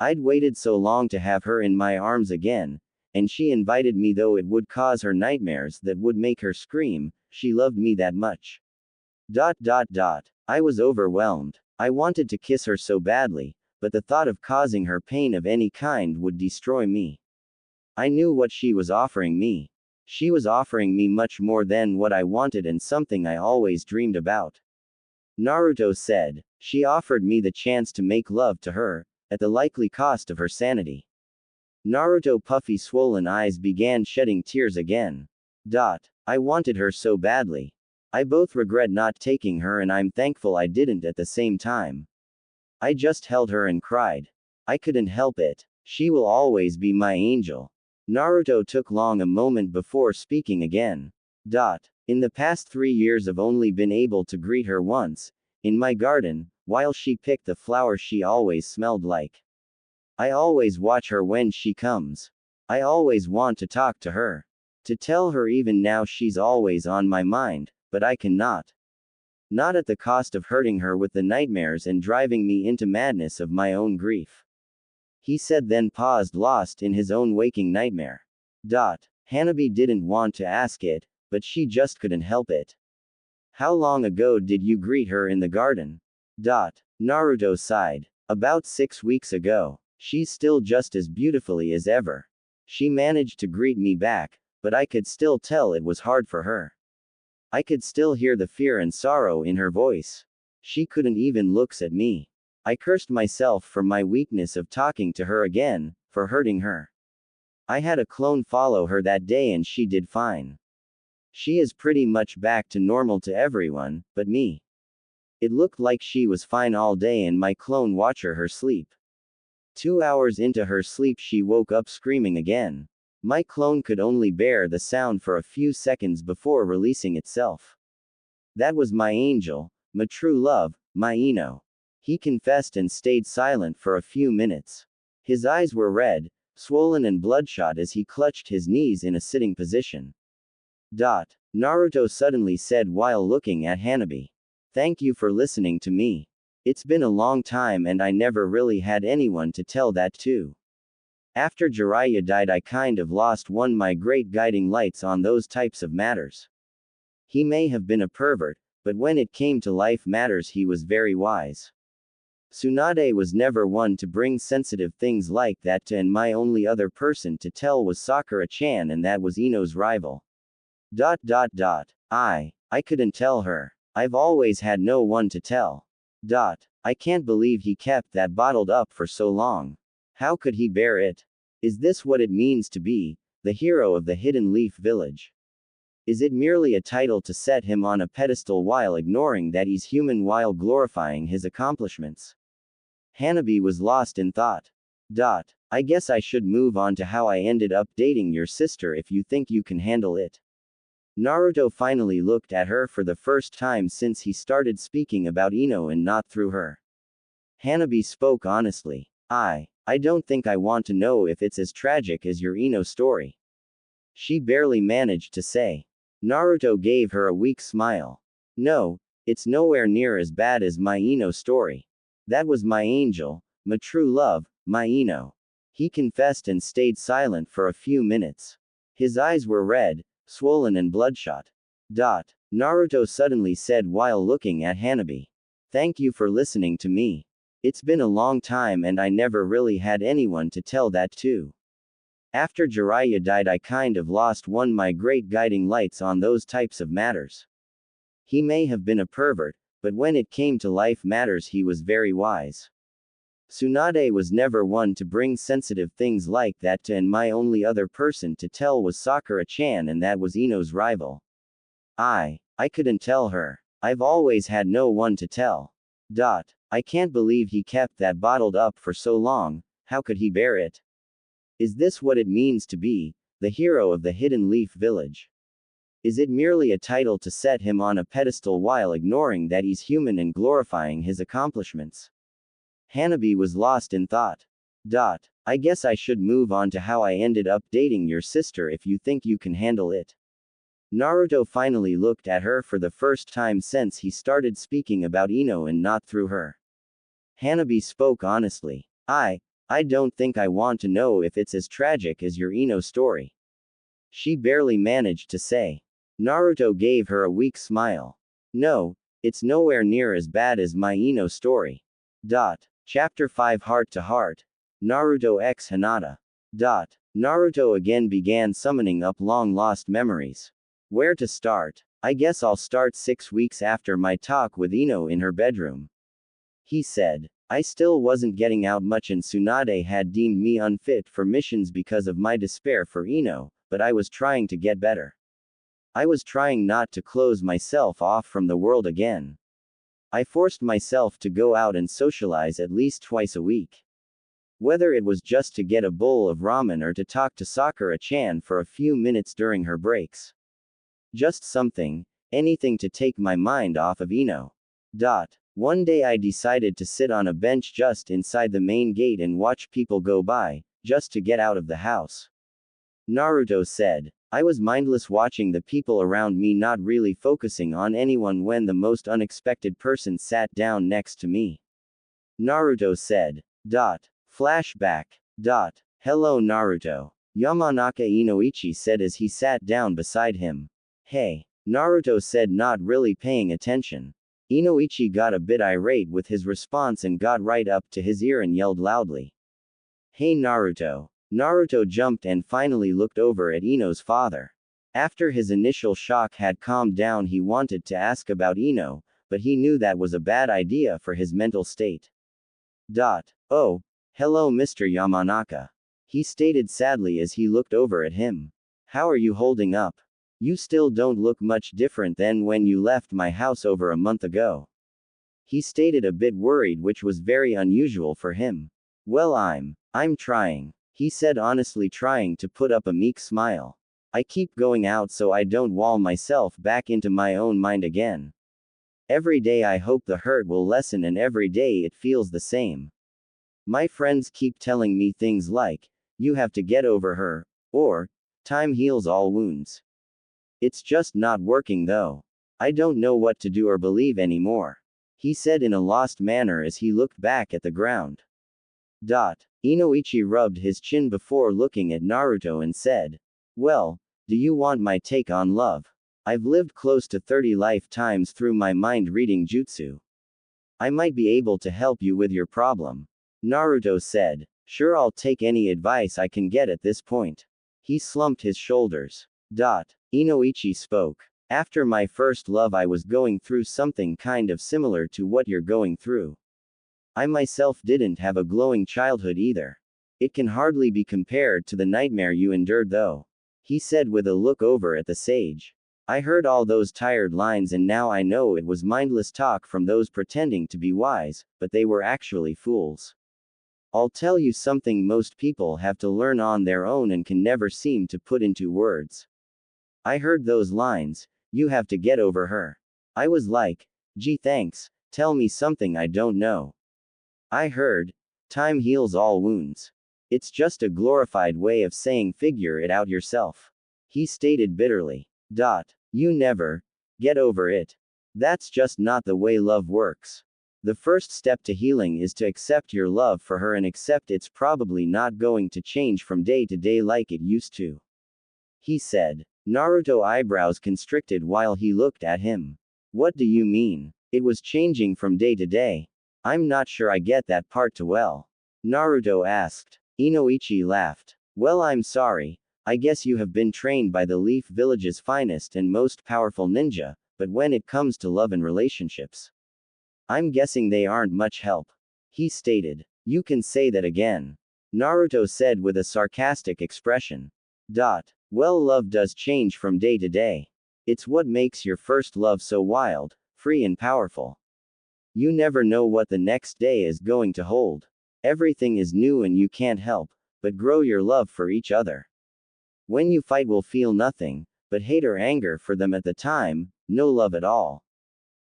I'd waited so long to have her in my arms again, and she invited me, though it would cause her nightmares that would make her scream. She loved me that much. I was overwhelmed. I wanted to kiss her so badly, but the thought of causing her pain of any kind would destroy me. I knew what she was offering me. She was offering me much more than what I wanted and something I always dreamed about. Naruto said. She offered me the chance to make love to her, at the likely cost of her sanity. Naruto puffy swollen eyes began shedding tears again. I wanted her so badly. I both regret not taking her and I'm thankful I didn't at the same time. I just held her and cried. I couldn't help it. She will always be my angel. Naruto took long a moment before speaking again. In the past 3 years I've only been able to greet her once, in my garden, while she picked the flower she always smelled like. I always watch her when she comes. I always want to talk to her. To tell her even now she's always on my mind, but I cannot. Not at the cost of hurting her with the nightmares and driving me into madness of my own grief. He said, then paused, lost in his own waking nightmare. Hanabi didn't want to ask it, but she just couldn't help it. How long ago did you greet her in the garden? Naruto sighed. About 6 weeks ago. She's still just as beautifully as ever. She managed to greet me back, but I could still tell it was hard for her. I could still hear the fear and sorrow in her voice. She couldn't even look at me. I cursed myself for my weakness of talking to her again, for hurting her. I had a clone follow her that day and she did fine. She is pretty much back to normal to everyone, but me. It looked like she was fine all day and my clone watched her sleep. 2 hours into her sleep she woke up screaming again. My clone could only bear the sound for a few seconds before releasing itself. That was my angel, my true love, my Ino. He confessed and stayed silent for a few minutes. His eyes were red, swollen and bloodshot as he clutched his knees in a sitting position. Naruto suddenly said while looking at Hanabi. Thank you for listening to me. It's been a long time and I never really had anyone to tell that to. After Jiraiya died I kind of lost one my great guiding lights on those types of matters. He may have been a pervert, but when it came to life matters he was very wise. Tsunade was never one to bring sensitive things like that to, and my only other person to tell was Sakura-chan, and that was Ino's rival. I couldn't tell her. I've always had no one to tell. I can't believe he kept that bottled up for so long. How could he bear it? Is this what it means to be the hero of the Hidden Leaf Village? Is it merely a title to set him on a pedestal while ignoring that he's human while glorifying his accomplishments? Hanabi was lost in thought. I guess I should move on to how I ended up dating your sister if you think you can handle it. Naruto finally looked at her for the first time since he started speaking about Ino and not through her. Hanabi spoke honestly. I don't think I want to know if it's as tragic as your Ino story. She barely managed to say. Naruto gave her a weak smile. No, it's nowhere near as bad as my Ino story. That was my angel, my true love, my Ino. He confessed and stayed silent for a few minutes. His eyes were red, swollen and bloodshot. Naruto suddenly said while looking at Hanabi. Thank you for listening to me. It's been a long time and I never really had anyone to tell that to. After Jiraiya died, I kind of lost one my great guiding lights on those types of matters. He may have been a pervert, but when it came to life matters, he was very wise. Tsunade was never one to bring sensitive things like that to, and my only other person to tell was Sakura-chan, and that was Ino's rival. I couldn't tell her. I've always had no one to tell. I can't believe he kept that bottled up for so long. How could he bear it? Is this what it means to be the hero of the Hidden Leaf Village? Is it merely a title to set him on a pedestal while ignoring that he's human and glorifying his accomplishments? Hanabi was lost in thought. I guess I should move on to how I ended up dating your sister if you think you can handle it. Naruto finally looked at her for the first time since he started speaking about Ino and not through her. Hanabi spoke honestly. I don't think I want to know if it's as tragic as your Ino story. She barely managed to say. Naruto gave her a weak smile. No, it's nowhere near as bad as my Ino story. Chapter 5 Heart to Heart. Naruto x Hinata. Naruto again began summoning up long-lost memories. Where to start? I guess I'll start 6 weeks after my talk with Ino in her bedroom. He said. I still wasn't getting out much and Tsunade had deemed me unfit for missions because of my despair for Ino, but I was trying to get better. I was trying not to close myself off from the world again. I forced myself to go out and socialize at least twice a week. Whether it was just to get a bowl of ramen or to talk to Sakura-chan for a few minutes during her breaks. Just something, anything to take my mind off of Ino. One day I decided to sit on a bench just inside the main gate and watch people go by, just to get out of the house. Naruto said. I was mindless watching the people around me, not really focusing on anyone, when the most unexpected person sat down next to me. Naruto said. Flashback. Hello Naruto. Yamanaka Inoichi said as he sat down beside him. Hey. Naruto said, not really paying attention. Inoichi got a bit irate with his response and got right up to his ear and yelled loudly. Hey Naruto. Naruto jumped and finally looked over at Ino's father. After his initial shock had calmed down, he wanted to ask about Ino, but he knew that was a bad idea for his mental state. Oh, hello Mr. Yamanaka. He stated sadly as he looked over at him. How are you holding up? You still don't look much different than when you left my house over a month ago. He stated, a bit worried, which was very unusual for him. Well, I'm trying. He said honestly, trying to put up a meek smile. I keep going out so I don't wall myself back into my own mind again. Every day I hope the hurt will lessen, and every day it feels the same. My friends keep telling me things like, you have to get over her, or, time heals all wounds. It's just not working though. I don't know what to do or believe anymore. He said in a lost manner as he looked back at the ground. Inoichi rubbed his chin before looking at Naruto and said, well, do you want my take on love? I've lived close to 30 lifetimes through my mind reading jutsu. I might be able to help you with your problem. Naruto said, sure, I'll take any advice I can get at this point. He slumped his shoulders. Inoichi spoke. After my first love, I was going through something kind of similar to what you're going through. I myself didn't have a glowing childhood either. It can hardly be compared to the nightmare you endured though. He said with a look over at the sage. I heard all those tired lines and now I know it was mindless talk from those pretending to be wise, but they were actually fools. I'll tell you something most people have to learn on their own and can never seem to put into words. I heard those lines, you have to get over her. I was like, gee thanks, tell me something I don't know. I heard, time heals all wounds. It's just a glorified way of saying figure it out yourself. He stated bitterly. You never get over it. That's just not the way love works. The first step to healing is to accept your love for her and accept it's probably not going to change from day to day like it used to. He said. Naruto eyebrows constricted while he looked at him. What do you mean? It was changing from day to day. I'm not sure I get that part too well. Naruto asked. Inoichi laughed. Well, I'm sorry. I guess you have been trained by the Leaf Village's finest and most powerful ninja, but when it comes to love and relationships, I'm guessing they aren't much help. He stated. You can say that again. Naruto said with a sarcastic expression. Well, love does change from day to day. It's what makes your first love so wild, free and powerful. You never know what the next day is going to hold. Everything is new and you can't help but grow your love for each other. When you fight, will feel nothing but hate or anger for them at the time, no love at all.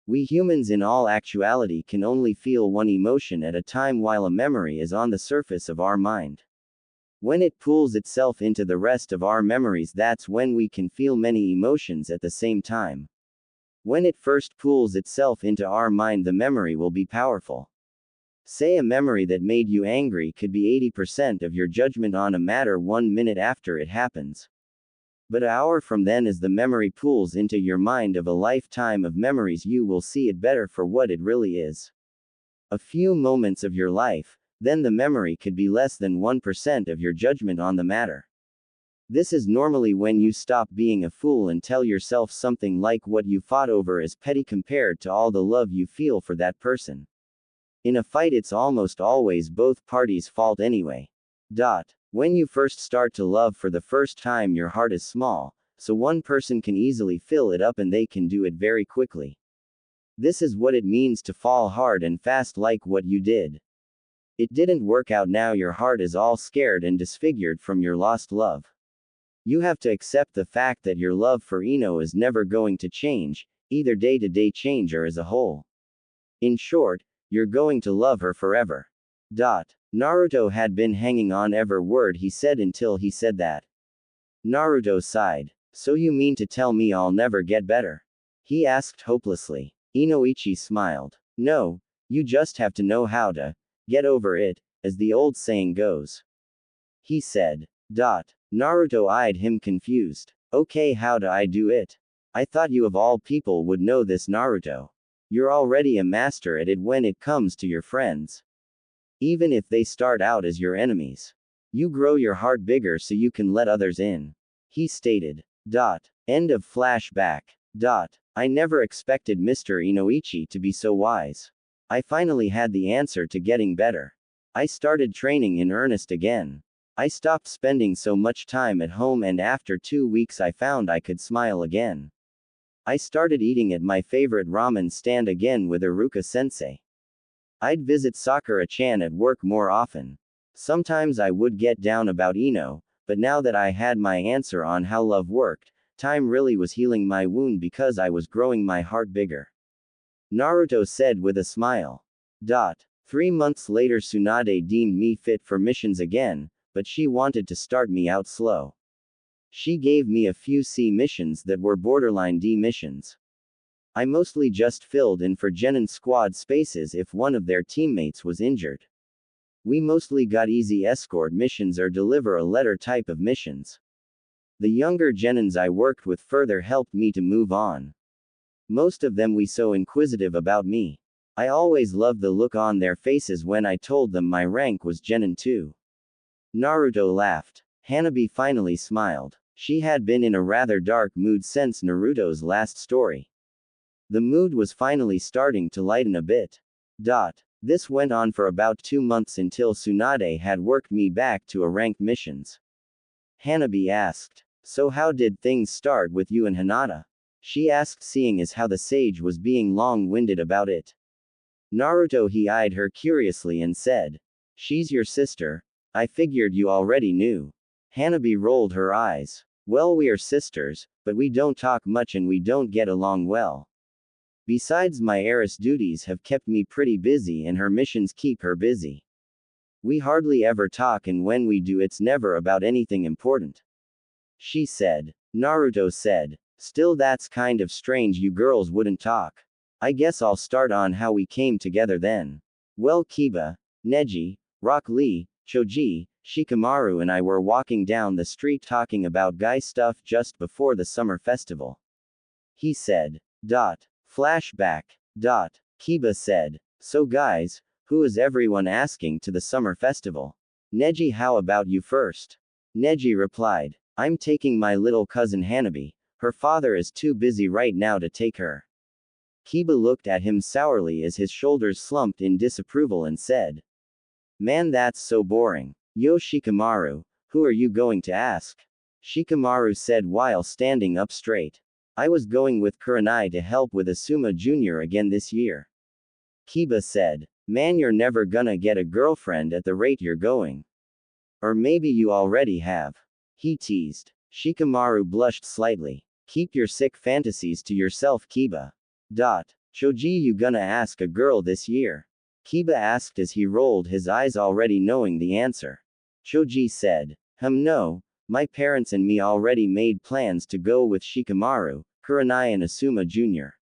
We humans in all actuality can only feel one emotion at a time while a memory is on the surface of our mind. When it pulls itself into the rest of our memories, that's when we can feel many emotions at the same time. When it first pulls itself into our mind, the memory will be powerful. Say a memory that made you angry could be 80% of your judgment on a matter 1 minute after it happens. But an hour from then, as the memory pulls into your mind of a lifetime of memories, you will see it better for what it really is. A few moments of your life, then the memory could be less than 1% of your judgment on the matter. This is normally when you stop being a fool and tell yourself something like what you fought over is petty compared to all the love you feel for that person. In a fight, it's almost always both parties' fault anyway. When you first start to love for the first time, your heart is small, so one person can easily fill it up and they can do it very quickly. This is what it means to fall hard and fast like what you did. It didn't work out, now your heart is all scared and disfigured from your lost love. You have to accept the fact that your love for Ino is never going to change, either day to day change or as a whole. In short, you're going to love her forever. Naruto had been hanging on every word he said until he said that. Naruto sighed. So you mean to tell me I'll never get better? He asked hopelessly. Inoichi smiled. No, you just have to know how to get over it, as the old saying goes. He said. Naruto eyed him confused. Okay, how do I do it? I thought you of all people would know this, Naruto. You're already a master at it when it comes to your friends. Even if they start out as your enemies. You grow your heart bigger so you can let others in. He stated. End of flashback. I never expected Mr. Inoichi to be so wise. I finally had the answer to getting better. I started training in earnest again. I stopped spending so much time at home, and after 2 weeks I found I could smile again. I started eating at my favorite ramen stand again with Iruka sensei. I'd visit Sakura-chan at work more often. Sometimes I would get down about Ino, but now that I had my answer on how love worked, time really was healing my wound because I was growing my heart bigger. Naruto said with a smile. 3 months later, Tsunade deemed me fit for missions again, but she wanted to start me out slow. She gave me a few C missions that were borderline D missions. I mostly just filled in for Genin squad spaces if one of their teammates was injured. We mostly got easy escort missions or deliver a letter type of missions. The younger Genins I worked with further helped me to move on. Most of them were so inquisitive about me. I always loved the look on their faces when I told them my rank was Genin 2. Naruto laughed. Hanabi finally smiled. She had been in a rather dark mood since Naruto's last story. The mood was finally starting to lighten a bit. This went on for about 2 months until Tsunade had worked me back to a ranked missions. Hanabi asked. So how did things start with you and Hinata? She asked, seeing as how the sage was being long-winded about it. Naruto he eyed her curiously and said. She's your sister. I figured you already knew. Hanabi rolled her eyes. Well, we are sisters, but we don't talk much and we don't get along well. Besides, my heiress duties have kept me pretty busy and her missions keep her busy. We hardly ever talk, and when we do, it's never about anything important. She said. Naruto said. Still, that's kind of strange you girls wouldn't talk. I guess I'll start on how we came together then. Well, Kiba, Neji, Rock Lee, Choji, Shikamaru and I were walking down the street talking about guy stuff just before the summer festival. He said. Flashback. Kiba said. So guys, who is everyone asking to the summer festival? Neji, how about you first? Neji replied. I'm taking my little cousin Hanabi. Her father is too busy right now to take her. Kiba looked at him sourly as his shoulders slumped in disapproval and said. Man, that's so boring. Yo Shikamaru, who are you going to ask? Shikamaru said while standing up straight. I was going with Kurenai to help with Asuma Jr. again this year. Kiba said. Man, you're never gonna get a girlfriend at the rate you're going. Or maybe you already have. He teased. Shikamaru blushed slightly. Keep your sick fantasies to yourself, Kiba. Choji, you gonna ask a girl this year? Kiba asked as he rolled his eyes already knowing the answer. Choji said. No, my parents and me already made plans to go with Shikamaru, Kurenai and Asuma Jr.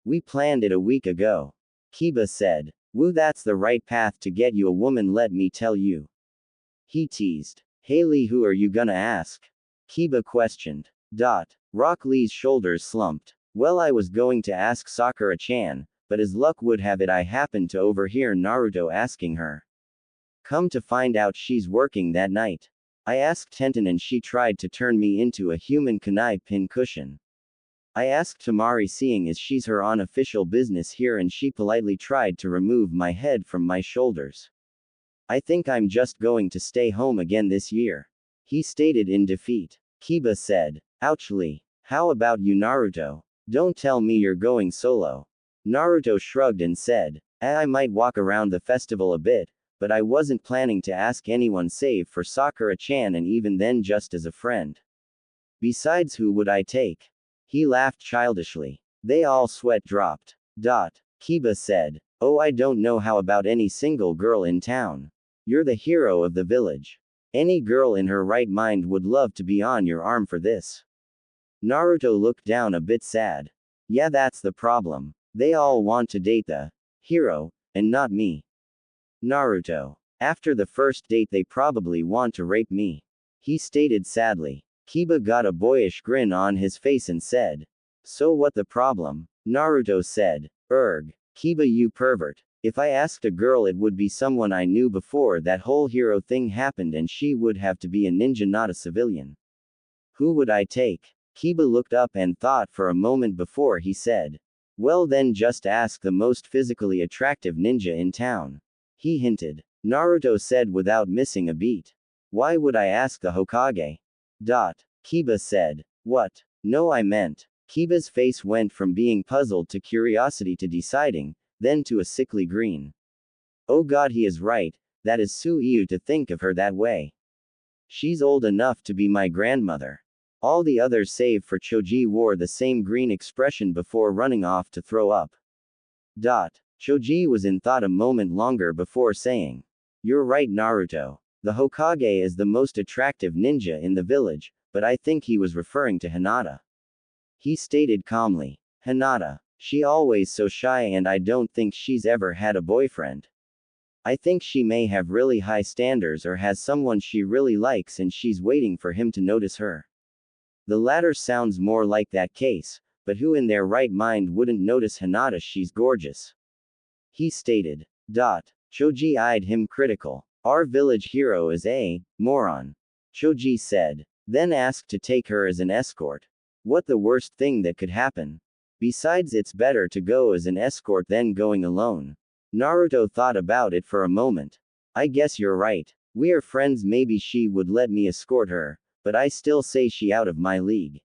We planned it a week ago. Kiba said. Woo, that's the right path to get you a woman, let me tell you. He teased. Hey Lee, who are you gonna ask? Kiba questioned. Rock Lee's shoulders slumped. Well, I was going to ask Sakura-chan, but as luck would have it I happened to overhear Naruto asking her. Come to find out she's working that night. I asked Tenten and she tried to turn me into a human kunai pin cushion. I asked Tamari seeing as she's her unofficial business here and she politely tried to remove my head from my shoulders. I think I'm just going to stay home again this year. He stated in defeat. Kiba said. Ouch Lee. How about you Naruto? Don't tell me you're going solo. Naruto shrugged and said. I might walk around the festival a bit, but I wasn't planning to ask anyone save for Sakura-chan and even then just as a friend. Besides, who would I take? He laughed childishly. They all sweat dropped. Kiba said. Oh, I don't know, how about any single girl in town? You're the hero of the village. Any girl in her right mind would love to be on your arm for this. Naruto looked down a bit sad. Yeah, that's the problem. They all want to date the hero, and not me. Naruto. After the first date they probably want to rape me. He stated sadly. Kiba got a boyish grin on his face and said. So what the problem? Naruto said. Kiba, you pervert. If I asked a girl it would be someone I knew before that whole hero thing happened and she would have to be a ninja, not a civilian. Who would I take? Kiba looked up and thought for a moment before he said. Well then just ask the most physically attractive ninja in town. He hinted. Naruto said without missing a beat. Why would I ask the Hokage? Kiba said. What? No, I meant. Kiba's face went from being puzzled to curiosity to deciding, then to a sickly green. Oh god, he is right, that is Suiyu to think of her that way. She's old enough to be my grandmother. All the others save for Choji wore the same green expression before running off to throw up. Choji was in thought a moment longer before saying. You're right Naruto. The Hokage is the most attractive ninja in the village, but I think he was referring to Hinata. He stated calmly. Hinata. She always so shy and I don't think she's ever had a boyfriend. I think she may have really high standards or has someone she really likes and she's waiting for him to notice her. The latter sounds more like that case, but who in their right mind wouldn't notice Hinata? She's gorgeous. He stated. Choji eyed him critical. Our village hero is a moron. Choji said. Then asked to take her as an escort. What the worst thing that could happen? Besides, it's better to go as an escort than going alone. Naruto thought about it for a moment. I guess you're right. We are friends, maybe she would let me escort her, but I still say she out of my league.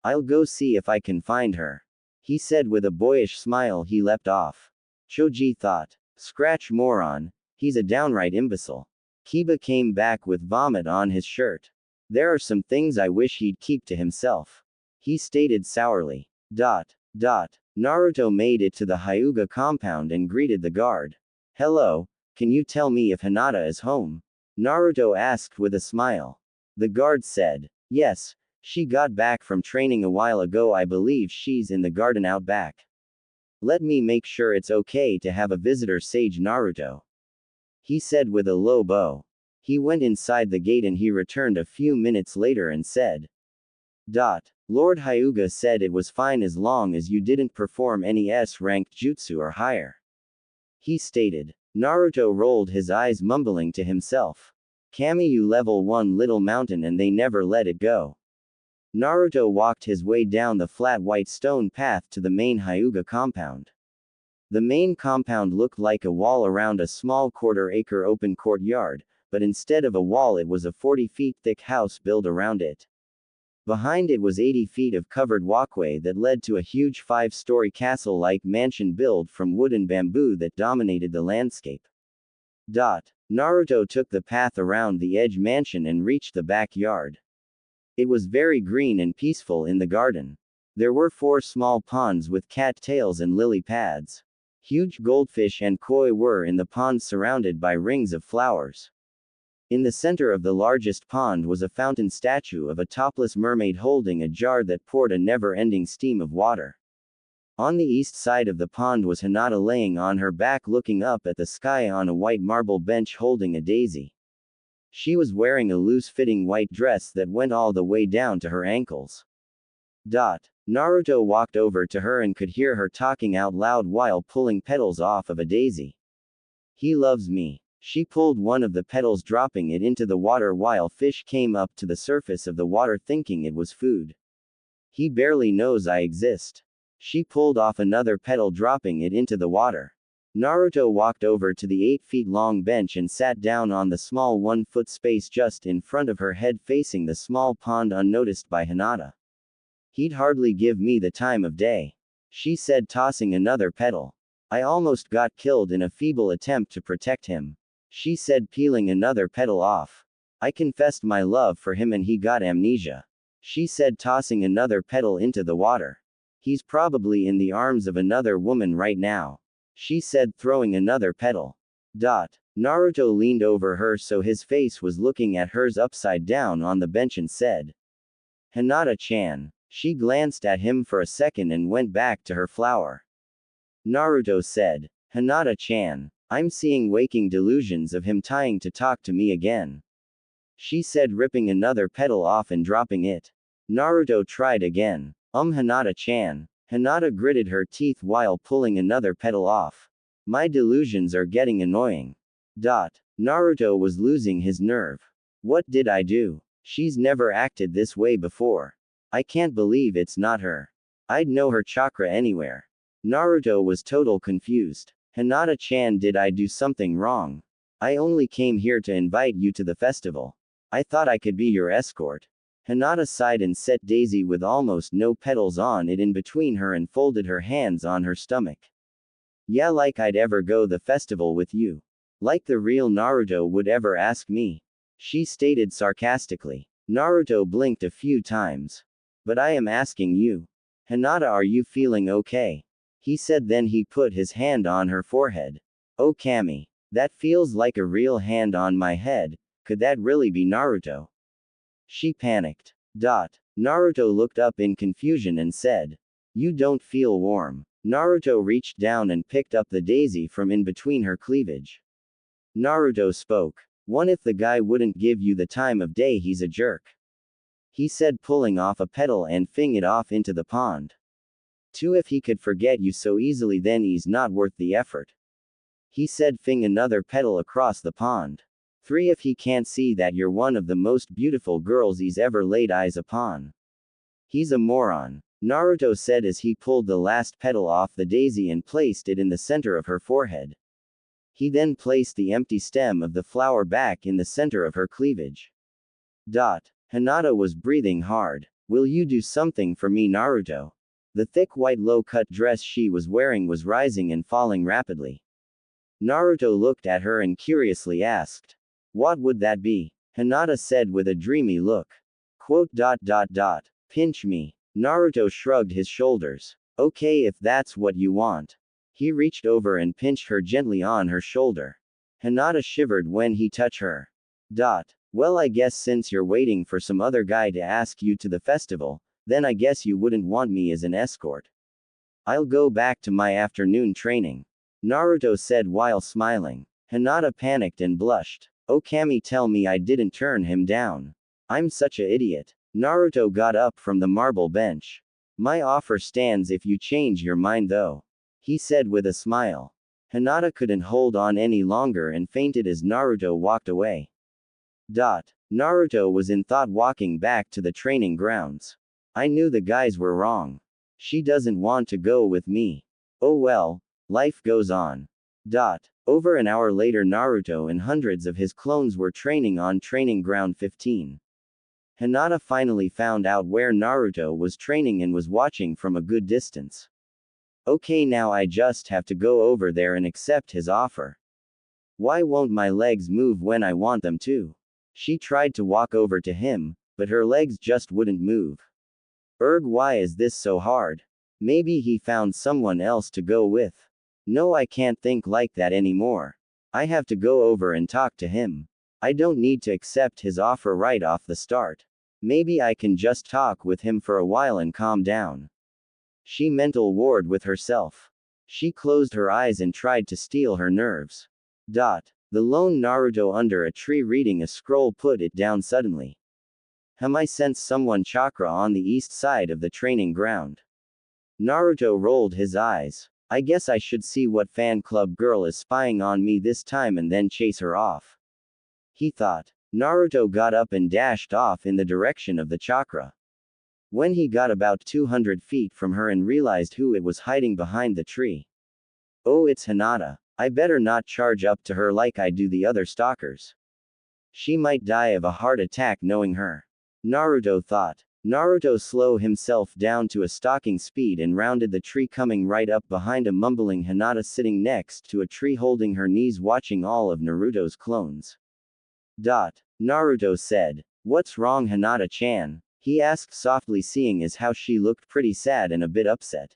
I'll go see if I can find her. He said with a boyish smile. He leapt off. Choji thought. Scratch moron. He's a downright imbecile. Kiba came back with vomit on his shirt. There are some things I wish he'd keep to himself. He stated sourly. Naruto made it to the Hyuga compound and greeted the guard. Hello, can you tell me if Hinata is home? Naruto asked with a smile. The guard said. Yes, she got back from training a while ago. I believe she's in the garden out back. Let me make sure it's okay to have a visitor, Sage Naruto. He said with a low bow. He went inside the gate and he returned a few minutes later and said. Lord Hyuga said it was fine as long as you didn't perform any S-ranked jutsu or higher. He stated. Naruto rolled his eyes mumbling to himself. Kami, you level 1 little mountain and they never let it go. Naruto walked his way down the flat white stone path to the main Hyuga compound. The main compound looked like a wall around a small quarter-acre open courtyard, but instead of a wall it was a 40 feet thick house built around it. Behind it was 80 feet of covered walkway that led to a huge 5-story castle-like mansion built from wood and bamboo that dominated the landscape. Naruto took the path around the edge mansion and reached the backyard. It was very green and peaceful in the garden. There were 4 small ponds with cat tails and lily pads. Huge goldfish and koi were in the ponds surrounded by rings of flowers. In the center of the largest pond was a fountain statue of a topless mermaid holding a jar that poured a never-ending stream of water. On the east side of the pond was Hinata laying on her back looking up at the sky on a white marble bench holding a daisy. She was wearing a loose-fitting white dress that went all the way down to her ankles. Naruto walked over to her and could hear her talking out loud while pulling petals off of a daisy. He loves me. She pulled one of the petals, dropping it into the water while fish came up to the surface of the water thinking it was food. He barely knows I exist. She pulled off another petal, dropping it into the water. Naruto walked over to the 8-feet-long bench and sat down on the small 1-foot space just in front of her head facing the small pond unnoticed by Hinata. He'd hardly give me the time of day. She said, tossing another petal. I almost got killed in a feeble attempt to protect him. She said, peeling another petal off. I confessed my love for him and he got amnesia. She said, tossing another petal into the water. He's probably in the arms of another woman right now. She said, throwing another petal. Naruto leaned over her so his face was looking at hers upside down on the bench and said, Hinata-chan. She glanced at him for a second and went back to her flower. Naruto said, Hinata-chan. I'm seeing waking delusions of him trying to talk to me again. She said, ripping another petal off and dropping it. Naruto tried again. Hinata-chan. Hinata gritted her teeth while pulling another petal off. My delusions are getting annoying. Naruto was losing his nerve. What did I do? She's never acted this way before. I can't believe it's not her. I'd know her chakra anywhere. Naruto was total confused. Hinata-chan, did I do something wrong? I only came here to invite you to the festival. I thought I could be your escort. Hinata sighed and set daisy with almost no petals on it in between her and folded her hands on her stomach. Yeah, like I'd ever go the festival with you. Like the real Naruto would ever ask me. She stated sarcastically. Naruto blinked a few times. But I am asking you. Hinata, are you feeling okay? He said, then he put his hand on her forehead. Oh Kami. That feels like a real hand on my head. Could that really be Naruto? She panicked. Naruto looked up in confusion and said, You don't feel warm. Naruto reached down and picked up the daisy from in between her cleavage. Naruto spoke. 1, if the guy wouldn't give you the time of day, he's a jerk. He said, pulling off a petal and fing it off into the pond. 2, if he could forget you so easily, then he's not worth the effort. He said, fing another petal across the pond. 3, if he can't see that you're one of the most beautiful girls he's ever laid eyes upon. He's a moron. Naruto said as he pulled the last petal off the daisy and placed it in the center of her forehead. He then placed the empty stem of the flower back in the center of her cleavage. Hinata was breathing hard. Will you do something for me, Naruto? The thick white low-cut dress she was wearing was rising and falling rapidly. Naruto looked at her and curiously asked, What would that be? Hinata said with a dreamy look. Pinch me. Naruto shrugged his shoulders. Okay, if that's what you want. He reached over and pinched her gently on her shoulder. Hinata shivered when he touched her. Well, I guess since you're waiting for some other guy to ask you to the festival, then I guess you wouldn't want me as an escort. I'll go back to my afternoon training. Naruto said while smiling. Hinata panicked and blushed. Oh Kami, tell me I didn't turn him down. I'm such a idiot. Naruto got up from the marble bench. My offer stands if you change your mind though. He said with a smile. Hinata couldn't hold on any longer and fainted as Naruto walked away. Naruto was in thought walking back to the training grounds. I knew the guys were wrong. She doesn't want to go with me. Oh well, life goes on. Over an hour later, Naruto and hundreds of his clones were training on training ground 15. Hinata finally found out where Naruto was training and was watching from a good distance. Okay, now I just have to go over there and accept his offer. Why won't my legs move when I want them to? She tried to walk over to him, but her legs just wouldn't move. Why is this so hard? Maybe he found someone else to go with. No, I can't think like that anymore. I have to go over and talk to him. I don't need to accept his offer right off the start. Maybe I can just talk with him for a while and calm down. She mental warred with herself. She closed her eyes and tried to steel her nerves. The lone Naruto under a tree reading a scroll put it down suddenly. I sense someone chakra on the east side of the training ground. Naruto rolled his eyes. I guess I should see what fan club girl is spying on me this time and then chase her off. He thought. Naruto got up and dashed off in the direction of the chakra. When he got about 200 feet from her and realized who it was hiding behind the tree. Oh, it's Hinata. I better not charge up to her like I do the other stalkers. She might die of a heart attack knowing her. Naruto thought. Naruto slowed himself down to a stalking speed and rounded the tree, coming right up behind a mumbling Hinata sitting next to a tree holding her knees watching all of Naruto's clones. Naruto said. What's wrong, Hinata-chan? He asked softly, seeing as how she looked pretty sad and a bit upset.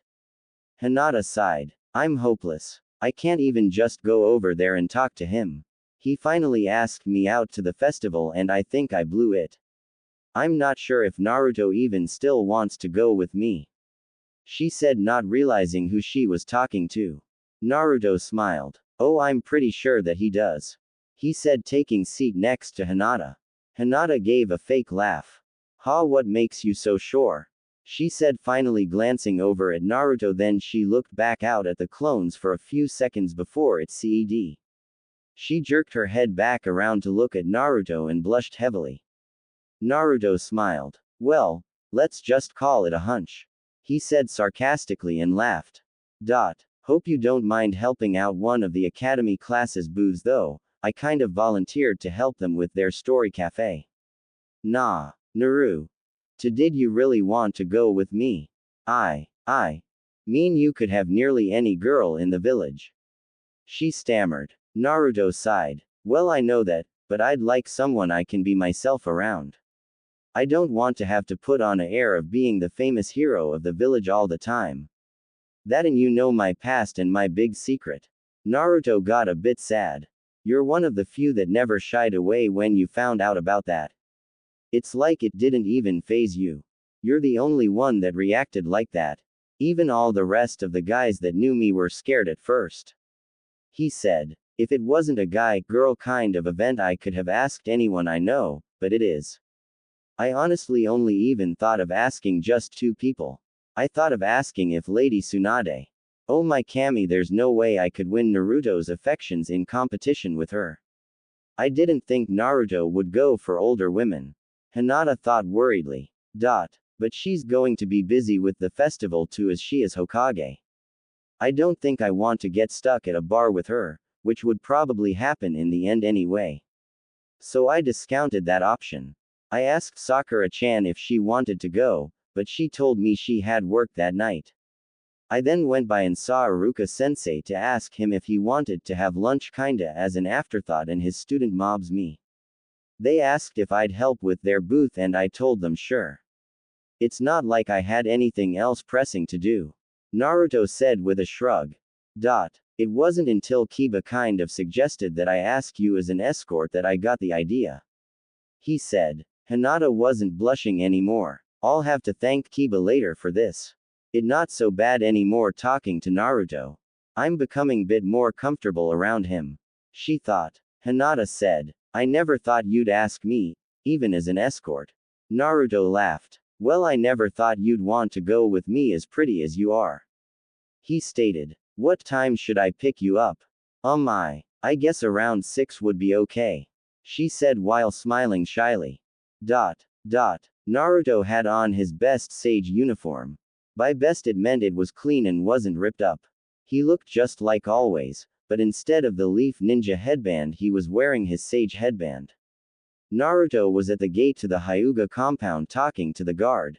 Hinata sighed. I'm hopeless. I can't even just go over there and talk to him. He finally asked me out to the festival and I think I blew it. I'm not sure if Naruto even still wants to go with me. She said, not realizing who she was talking to. Naruto smiled. Oh, I'm pretty sure that he does. He said, taking seat next to Hinata. Hinata gave a fake laugh. Ha, what makes you so sure? She said, finally glancing over at Naruto, then she looked back out at the clones for a few seconds before it said. She jerked her head back around to look at Naruto and blushed heavily. Naruto smiled. Well, let's just call it a hunch. He said sarcastically and laughed. Hope you don't mind helping out one of the academy classes booths though. I kind of volunteered to help them with their story cafe. Nah, Naru. Did you really want to go with me? I mean you could have nearly any girl in the village. She stammered. Naruto sighed. Well, I know that, but I'd like someone I can be myself around. I don't want to have to put on an air of being the famous hero of the village all the time. That, and you know my past and my big secret. Naruto got a bit sad. You're one of the few that never shied away when you found out about that. It's like it didn't even faze you. You're the only one that reacted like that. Even all the rest of the guys that knew me were scared at first. He said. If it wasn't a guy-girl kind of event, I could have asked anyone I know, but it is. I honestly only even thought of asking just 2 people. I thought of asking if Lady Tsunade. Oh my Kami, there's no way I could win Naruto's affections in competition with her. I didn't think Naruto would go for older women. Hinata thought worriedly. But she's going to be busy with the festival too, as she is Hokage. I don't think I want to get stuck at a bar with her, which would probably happen in the end anyway. So I discounted that option. I asked Sakura-chan if she wanted to go, but she told me she had work that night. I then went by and saw Iruka-sensei to ask him if he wanted to have lunch kinda as an afterthought, and his student mobs me. They asked if I'd help with their booth and I told them sure. It's not like I had anything else pressing to do. Naruto said with a shrug. It wasn't until Kiba kind of suggested that I ask you as an escort that I got the idea. He said. Hinata wasn't blushing anymore. I'll have to thank Kiba later for this. It not so bad anymore talking to Naruto. I'm becoming bit more comfortable around him. She thought. Hinata said. I never thought you'd ask me, even as an escort. Naruto laughed. Well, I never thought you'd want to go with me as pretty as you are. He stated. What time should I pick you up? I guess around 6 would be okay. she said while smiling shyly. Naruto had on his best sage uniform. By best it meant it was clean and wasn't ripped up. He looked just like always, but instead of the leaf ninja headband he was wearing his sage headband. Naruto was at the gate to the Hyuga compound talking to the guard.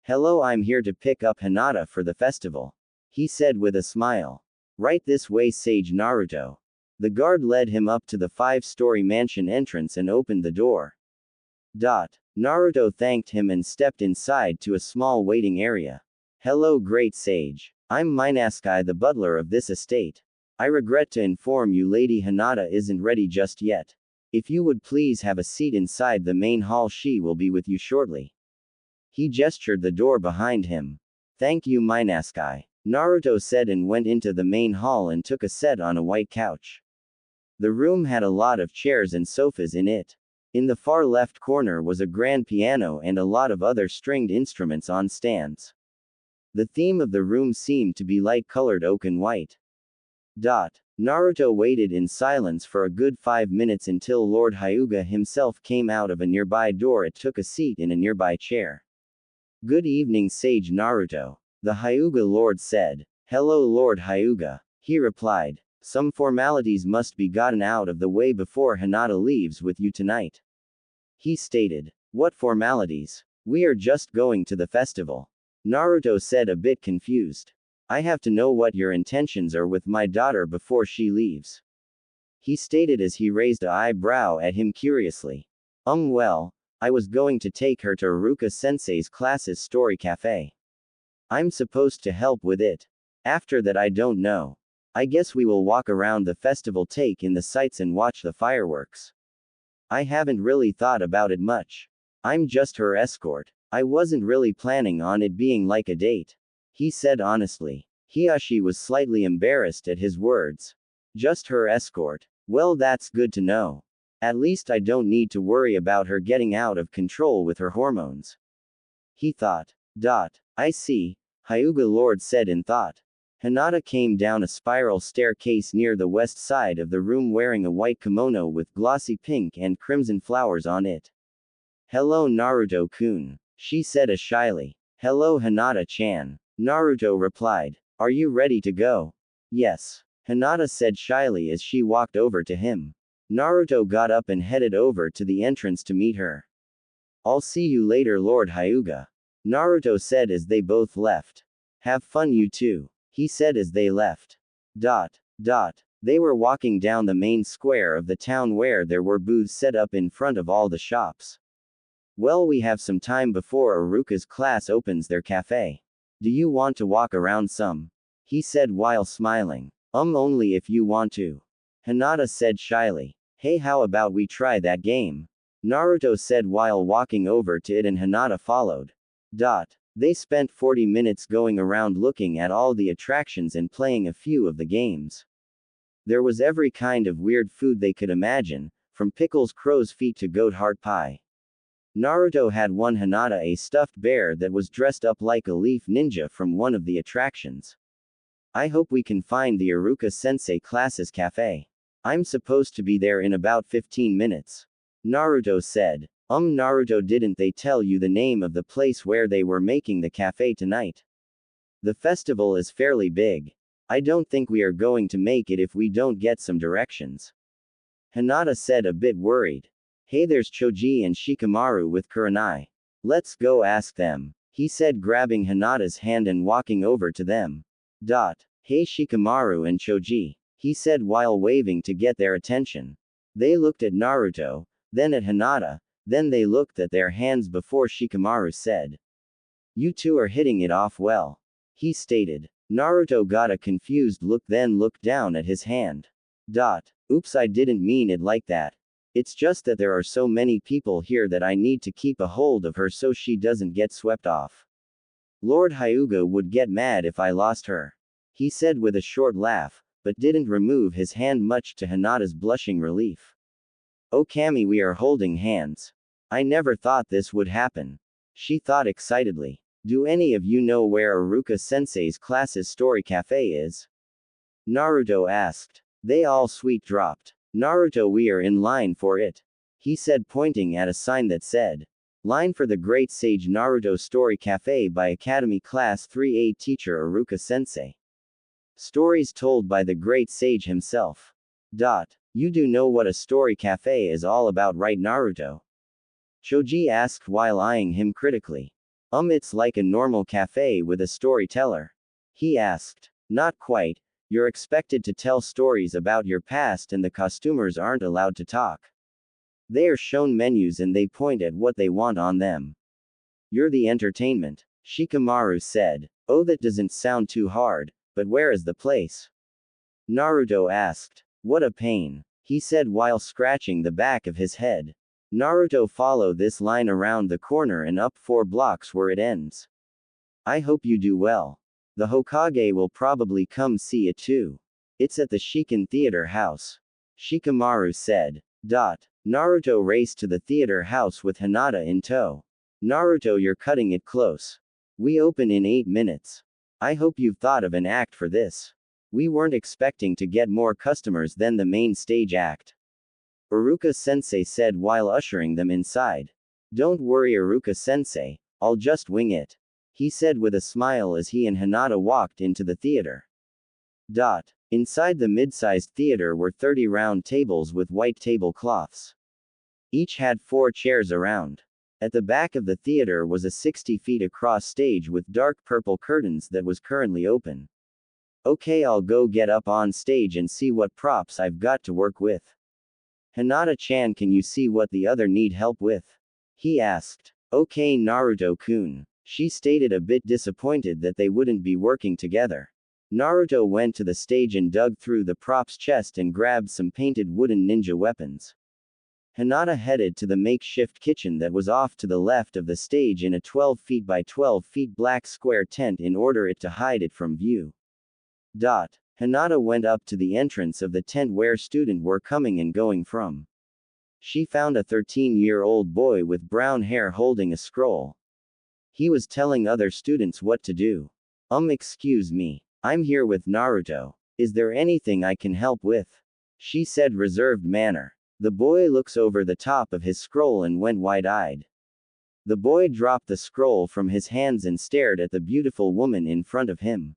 "Hello, I'm here to pick up Hinata for the festival," he said with a smile. "Right this way, Sage Naruto." The guard led him up to the 5-story mansion entrance and opened the door. Naruto thanked him and stepped inside to a small waiting area. "Hello, great sage. I'm Minaski, the butler of this estate. I regret to inform you Lady Hinata isn't ready just yet. If you would please have a seat inside the main hall, she will be with you shortly." He gestured the door behind him. "Thank you, Minaski," Naruto said and went into the main hall and took a seat on a white couch. The room had a lot of chairs and sofas in it. In the far left corner was a grand piano and a lot of other stringed instruments on stands. The theme of the room seemed to be light-colored oak and white. Naruto waited in silence for a good 5 minutes until Lord Hyuga himself came out of a nearby door and took a seat in a nearby chair. "Good evening, Sage Naruto," the Hyuga Lord said. "Hello, Lord Hyuga," he replied. "Some formalities must be gotten out of the way before Hinata leaves with you tonight," he stated. "What formalities? We are just going to the festival," Naruto said, a bit confused. "I have to know what your intentions are with my daughter before she leaves," he stated as he raised an eyebrow at him curiously. Well, I was going to take her to Iruka-sensei's class's story cafe. I'm supposed to help with it. After that I don't know. I guess we will walk around the festival, take in the sights and watch the fireworks. I haven't really thought about it much. I'm just her escort. I wasn't really planning on it being like a date," he said honestly. Hiyashi was slightly embarrassed at his words. "Just her escort. Well, that's good to know. At least I don't need to worry about her getting out of control with her hormones," he thought. "I see," Hyuga Lord said in thought. Hinata came down a spiral staircase near the west side of the room wearing a white kimono with glossy pink and crimson flowers on it. "Hello, Naruto-kun," she said shyly. "Hello, Hinata-chan," Naruto replied. "Are you ready to go?" "Yes," Hinata said shyly as she walked over to him. Naruto got up and headed over to the entrance to meet her. "I'll see you later, Lord Hyuga," Naruto said as they both left. "Have fun, you two," he said as they left. They were walking down the main square of the town where there were booths set up in front of all the shops. "Well, we have some time before Iruka's class opens their cafe. Do you want to walk around some?" he said while smiling. Only if you want to," Hinata said shyly. "Hey, how about we try that game?" Naruto said while walking over to it and Hinata followed. They spent 40 minutes going around looking at all the attractions and playing a few of the games. There was every kind of weird food they could imagine, from pickles, crow's feet to goat heart pie. Naruto had one Hinata a stuffed bear that was dressed up like a leaf ninja from one of the attractions. "I hope we can find the Iruka-sensei class's cafe. I'm supposed to be there in about 15 minutes. Naruto said. Naruto, didn't they tell you the name of the place where they were making the cafe tonight? The festival is fairly big. I don't think we are going to make it if we don't get some directions," Hinata said, a bit worried. "Hey, there's Choji and Shikamaru with Kurenai. Let's go ask them," he said, grabbing Hinata's hand and walking over to them. "Hey, Shikamaru and Choji," he said while waving to get their attention. They looked at Naruto, then at Hinata, then they looked at their hands before Shikamaru said, "You two are hitting it off well," he stated. Naruto got a confused look, then looked down at his hand. Oops, I didn't mean it like that. It's just that there are so many people here that I need to keep a hold of her so she doesn't get swept off. Lord Hyuga would get mad if I lost her," he said with a short laugh, but didn't remove his hand, much to Hinata's blushing relief. "Oh, Kami, we are holding hands. I never thought this would happen," she thought excitedly. "Do any of you know where Iruka-sensei's class's story cafe is?" Naruto asked. They all sweet dropped. Naruto, we are in line for it. He said, pointing at a sign that said, Line for the Great Sage Naruto Story Cafe by Academy Class 3A Teacher Iruka Sensei. Stories told by the Great Sage himself. You do know what a story cafe is all about, right, Naruto? Choji asked while eyeing him critically. It's like a normal cafe with a storyteller. He asked. Not quite. You're expected to tell stories about your past and the costumers aren't allowed to talk. They are shown menus and they point at what they want on them. You're the entertainment, Shikamaru said. Oh, that doesn't sound too hard, but where is the place? Naruto asked. What a pain, he said while scratching the back of his head. Naruto, follow this line around the corner and up 4 blocks where it ends. I hope you do well. The Hokage will probably come see it too. It's at the Shiken Theater House, Shikamaru said. Naruto raced to the theater house with Hinata in tow. Naruto, you're cutting it close. We open in 8 minutes. I hope you've thought of an act for this. We weren't expecting to get more customers than the main stage act, Iruka Sensei said while ushering them inside. Don't worry, Iruka Sensei, I'll just wing it, he said with a smile as he and Hinata walked into the theater. Inside the mid-sized theater were 30 round tables with white tablecloths. Each had 4 chairs around. At the back of the theater was a 60 feet across stage with dark purple curtains that was currently open. Okay, I'll go get up on stage and see what props I've got to work with. Hinata-chan, can you see what the other need help with? He asked. Okay, Naruto-kun. She stated, a bit disappointed that they wouldn't be working together. Naruto went to the stage and dug through the props chest and grabbed some painted wooden ninja weapons. Hinata headed to the makeshift kitchen that was off to the left of the stage in a 12 feet by 12 feet black square tent in order to hide it from view. Hinata went up to the entrance of the tent where students were coming and going from. She found a 13-year-old boy with brown hair holding a scroll. He was telling other students what to do. Excuse me. I'm here with Naruto. Is there anything I can help with? She said, reserved manner. The boy looks over the top of his scroll and went wide-eyed. The boy dropped the scroll from his hands and stared at the beautiful woman in front of him.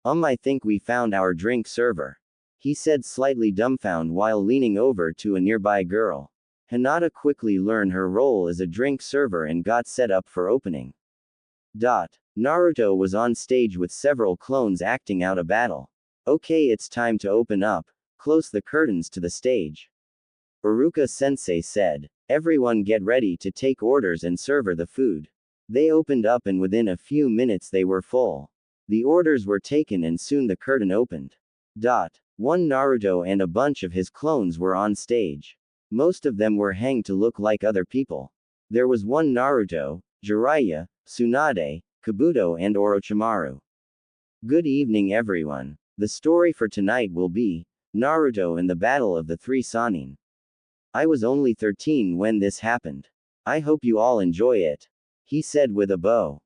I think we found our drink server, he said, slightly dumbfounded while leaning over to a nearby girl. Hinata quickly learned her role as a drink server and got set up for opening. Naruto was on stage with several clones acting out a battle. Okay, it's time to open up. Close the curtains to the stage, Iruka Sensei said. Everyone get ready to take orders and serve the food. They opened up and within a few minutes they were full. The orders were taken and soon the curtain opened. One Naruto and a bunch of his clones were on stage. Most of them were hanged to look like other people. There was one Naruto, Jiraiya, Tsunade, Kabuto and Orochimaru. Good evening everyone. The story for tonight will be Naruto and the Battle of the Three Sannin. I was only 13 when this happened. I hope you all enjoy it, he said with a bow.